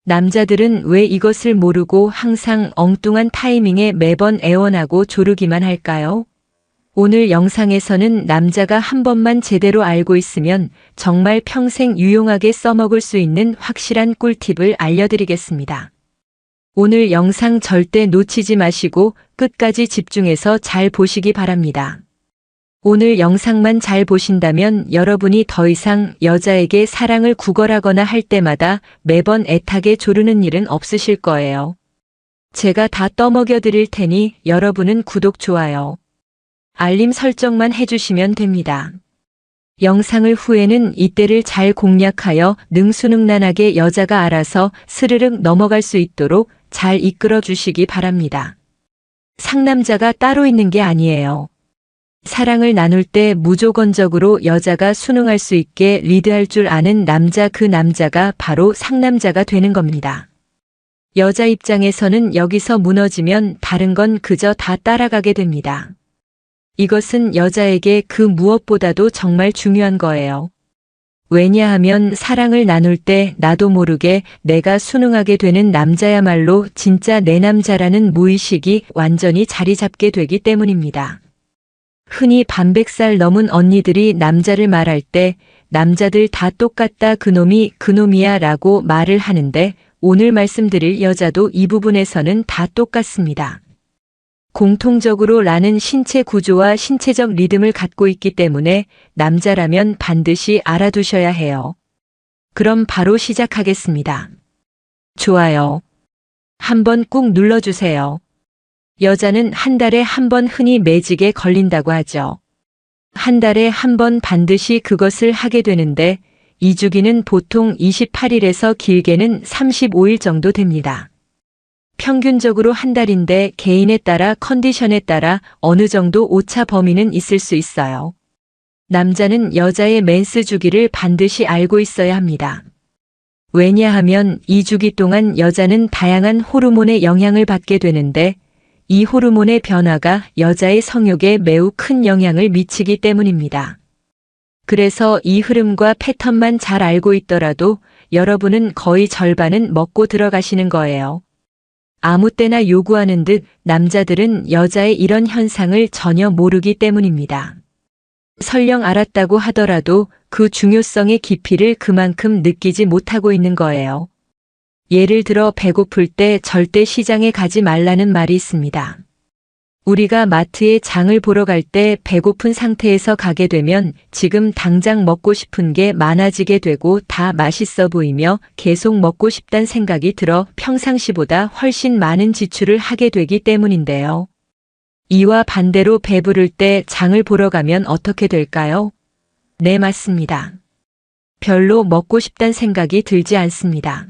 남자들은 왜 이것을 모르고 항상 엉뚱한 타이밍에 매번 애원하고 조르기만 할까요? 오늘 영상에서는 남자가 한 번만 제대로 알고 있으면 정말 평생 유용하게 써먹을 수 있는 확실한 꿀팁을 알려드리겠습니다. 오늘 영상 절대 놓치지 마시고 끝까지 집중해서 잘 보시기 바랍니다. 오늘 영상만 잘 보신다면 여러분이 더 이상 여자에게 사랑을 구걸하거나 할 때마다 매번 애타게 조르는 일은 없으실 거예요. 제가 다 떠먹여 드릴 테니 여러분은 구독, 좋아요, 알림 설정만 해주시면 됩니다. 영상을 후에는 이때를 잘 공략하여 능수능란하게 여자가 알아서 스르륵 넘어갈 수 있도록 잘 이끌어 주시기 바랍니다. 상남자가 따로 있는 게 아니에요. 사랑을 나눌 때 무조건적으로 여자가 순응할 수 있게 리드할 줄 아는 남자, 그 남자가 바로 상남자가 되는 겁니다. 여자 입장에서는 여기서 무너지면 다른 건 그저 다 따라가게 됩니다. 이것은 여자에게 그 무엇보다도 정말 중요한 거예요. 왜냐하면 사랑을 나눌 때 나도 모르게 내가 순응하게 되는 남자야말로 진짜 내 남자라는 무의식이 완전히 자리 잡게 되기 때문입니다. 흔히 반백살 넘은 언니들이 남자를 말할 때 남자들 다 똑같다, 그놈이 그놈이야 라고 말을 하는데 오늘 말씀드릴 여자도 이 부분에서는 다 똑같습니다. 공통적으로 라는 신체 구조와 신체적 리듬을 갖고 있기 때문에 남자라면 반드시 알아두셔야 해요. 그럼 바로 시작하겠습니다. 좋아요 한번 꾹 눌러주세요. 여자는 한 달에 한 번 흔히 매직에 걸린다고 하죠. 한 달에 한 번 반드시 그것을 하게 되는데 이 주기는 보통 28일에서 길게는 35일 정도 됩니다. 평균적으로 한 달인데 개인에 따라 컨디션에 따라 어느 정도 오차 범위는 있을 수 있어요. 남자는 여자의 맨스 주기를 반드시 알고 있어야 합니다. 왜냐하면 이 주기 동안 여자는 다양한 호르몬의 영향을 받게 되는데 이 호르몬의 변화가 여자의 성욕에 매우 큰 영향을 미치기 때문입니다. 그래서 이 흐름과 패턴만 잘 알고 있더라도 여러분은 거의 절반은 먹고 들어가시는 거예요. 아무 때나 요구하는 듯 남자들은 여자의 이런 현상을 전혀 모르기 때문입니다. 설령 알았다고 하더라도 그 중요성의 깊이를 그만큼 느끼지 못하고 있는 거예요. 예를 들어 배고플 때 절대 시장에 가지 말라는 말이 있습니다. 우리가 마트에 장을 보러 갈 때 배고픈 상태에서 가게 되면 지금 당장 먹고 싶은 게 많아지게 되고 다 맛있어 보이며 계속 먹고 싶단 생각이 들어 평상시보다 훨씬 많은 지출을 하게 되기 때문인데요. 이와 반대로 배부를 때 장을 보러 가면 어떻게 될까요? 네, 맞습니다. 별로 먹고 싶단 생각이 들지 않습니다.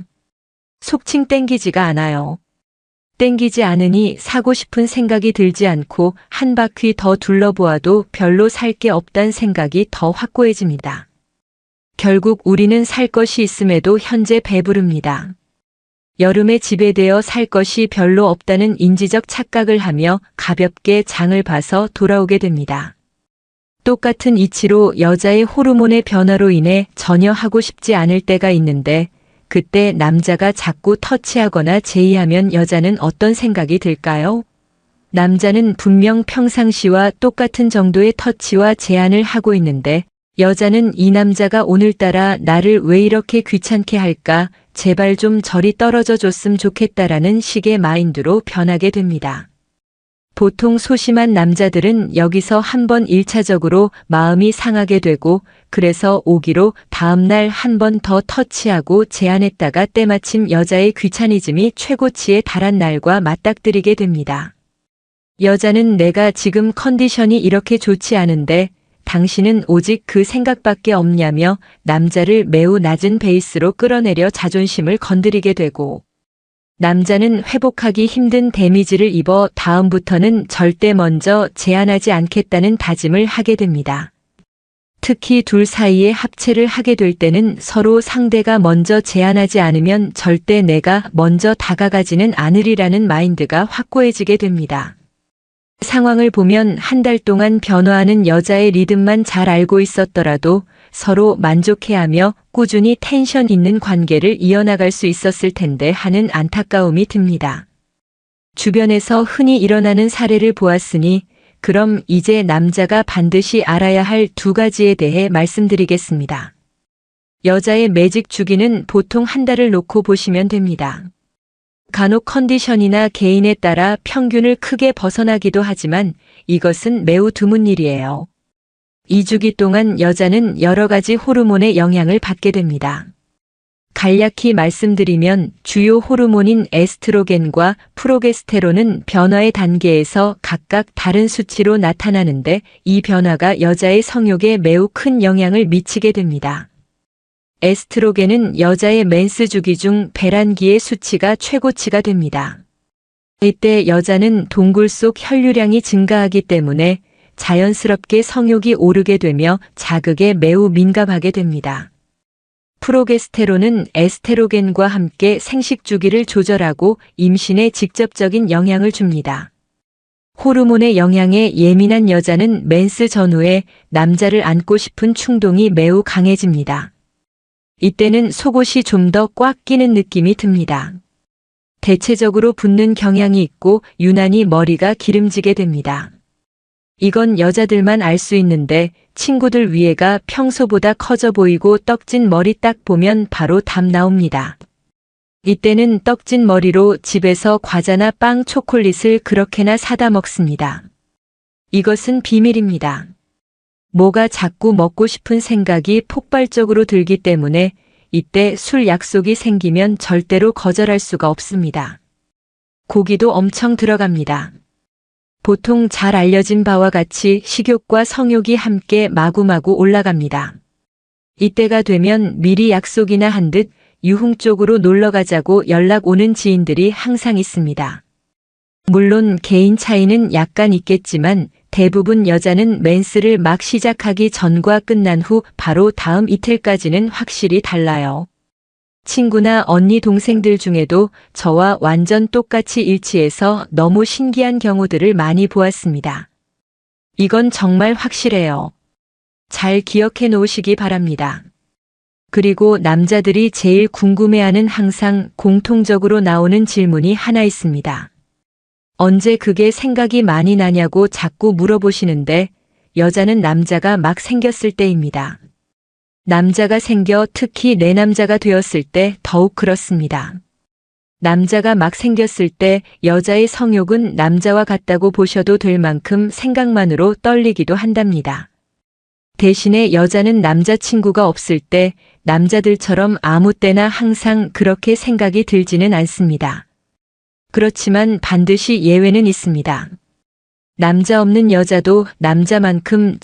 속칭 땡기지가 않아요. 땡기지 않으니 사고 싶은 생각이 들지 않고 한 바퀴 더 둘러보아도 별로 살 게 없단 생각이 더 확고해집니다. 결국 우리는 살 것이 있음에도 현재 배부릅니다. 여름에 지배되어 살 것이 별로 없다는 인지적 착각을 하며 가볍게 장을 봐서 돌아오게 됩니다. 똑같은 이치로 여자의 호르몬의 변화로 인해 전혀 하고 싶지 않을 때가 있는데 그때 남자가 자꾸 터치하거나 제의하면 여자는 어떤 생각이 들까요? 남자는 분명 평상시와 똑같은 정도의 터치와 제한을 하고 있는데 여자는 이 남자가 오늘따라 나를 왜 이렇게 귀찮게 할까? 제발 좀 저리 떨어져 줬으면 좋겠다라는 식의 마인드로 변하게 됩니다. 보통 소심한 남자들은 여기서 한번 1차적으로 마음이 상하게 되고 그래서 오기로 다음날 한 번 더 터치하고 제안했다가 때마침 여자의 귀차니즘이 최고치에 달한 날과 맞닥뜨리게 됩니다. 여자는 내가 지금 컨디션이 이렇게 좋지 않은데 당신은 오직 그 생각밖에 없냐며 남자를 매우 낮은 베이스로 끌어내려 자존심을 건드리게 되고 남자는 회복하기 힘든 데미지를 입어 다음부터는 절대 먼저 제안하지 않겠다는 다짐을 하게 됩니다. 특히 둘 사이에 합체를 하게 될 때는 서로 상대가 먼저 제안하지 않으면 절대 내가 먼저 다가가지는 않으리라는 마인드가 확고해지게 됩니다. 상황을 보면 한 달 동안 변화하는 여자의 리듬만 잘 알고 있었더라도 서로 만족해하며 꾸준히 텐션 있는 관계를 이어나갈 수 있었을 텐데 하는 안타까움이 듭니다. 주변에서 흔히 일어나는 사례를 보았으니 그럼 이제 남자가 반드시 알아야 할 두 가지에 대해 말씀드리겠습니다. 여자의 매직 주기는 보통 한 달을 놓고 보시면 됩니다. 간혹 컨디션이나 개인에 따라 평균을 크게 벗어나기도 하지만 이것은 매우 드문 일이에요. 이 주기 동안 여자는 여러 가지 호르몬의 영향을 받게 됩니다. 간략히 말씀드리면 주요 호르몬인 에스트로겐과 프로게스테론은 변화의 단계에서 각각 다른 수치로 나타나는데 이 변화가 여자의 성욕에 매우 큰 영향을 미치게 됩니다. 에스트로겐은 여자의 맨스 주기 중 배란기의 수치가 최고치가 됩니다. 이때 여자는 동굴 속 혈류량이 증가하기 때문에 자연스럽게 성욕이 오르게 되며 자극에 매우 민감하게 됩니다. 프로게스테론은 에스테로겐과 함께 생식 주기를 조절하고 임신에 직접적인 영향을 줍니다. 호르몬의 영향에 예민한 여자는 맨스 전후에 남자를 안고 싶은 충동이 매우 강해집니다. 이때는 속옷이 좀 더 꽉 끼는 느낌이 듭니다. 대체적으로 붓는 경향이 있고 유난히 머리가 기름지게 됩니다. 이건 여자들만 알 수 있는데 친구들 위에가 평소보다 커져 보이고 떡진 머리 딱 보면 바로 답 나옵니다. 이때는 떡진 머리로 집에서 과자나 빵, 초콜릿을 그렇게나 사다 먹습니다. 이것은 비밀입니다. 뭐가 자꾸 먹고 싶은 생각이 폭발적으로 들기 때문에 이때 술 약속이 생기면 절대로 거절할 수가 없습니다. 고기도 엄청 들어갑니다. 보통 잘 알려진 바와 같이 식욕과 성욕이 함께 마구마구 올라갑니다. 이때가 되면 미리 약속이나 한 듯 유흥 쪽으로 놀러 가자고 연락 오는 지인들이 항상 있습니다. 물론 개인 차이는 약간 있겠지만 대부분 여자는 맨스를 막 시작하기 전과 끝난 후 바로 다음 이틀까지는 확실히 달라요. 친구나 언니 동생들 중에도 저와 완전 똑같이 일치해서 너무 신기한 경우들을 많이 보았습니다. 이건 정말 확실해요. 잘 기억해 놓으시기 바랍니다. 그리고 남자들이 제일 궁금해하는 항상 공통적으로 나오는 질문이 하나 있습니다. 언제 그게 생각이 많이 나냐고 자꾸 물어보시는데 여자는 남자가 막 생겼을 때입니다. 남자가 생겨 특히 내 남자가 되었을 때 더욱 그렇습니다. 남자가 막 생겼을 때 여자의 성욕은 남자와 같다고 보셔도 될 만큼 생각만으로 떨리기도 한답니다. 대신에 여자는 남자친구가 없을 때 남자들처럼 아무 때나 항상 그렇게 생각이 들지는 않습니다. 그렇지만 반드시 예외는 있습니다. 남자 없는 여자도 남자만큼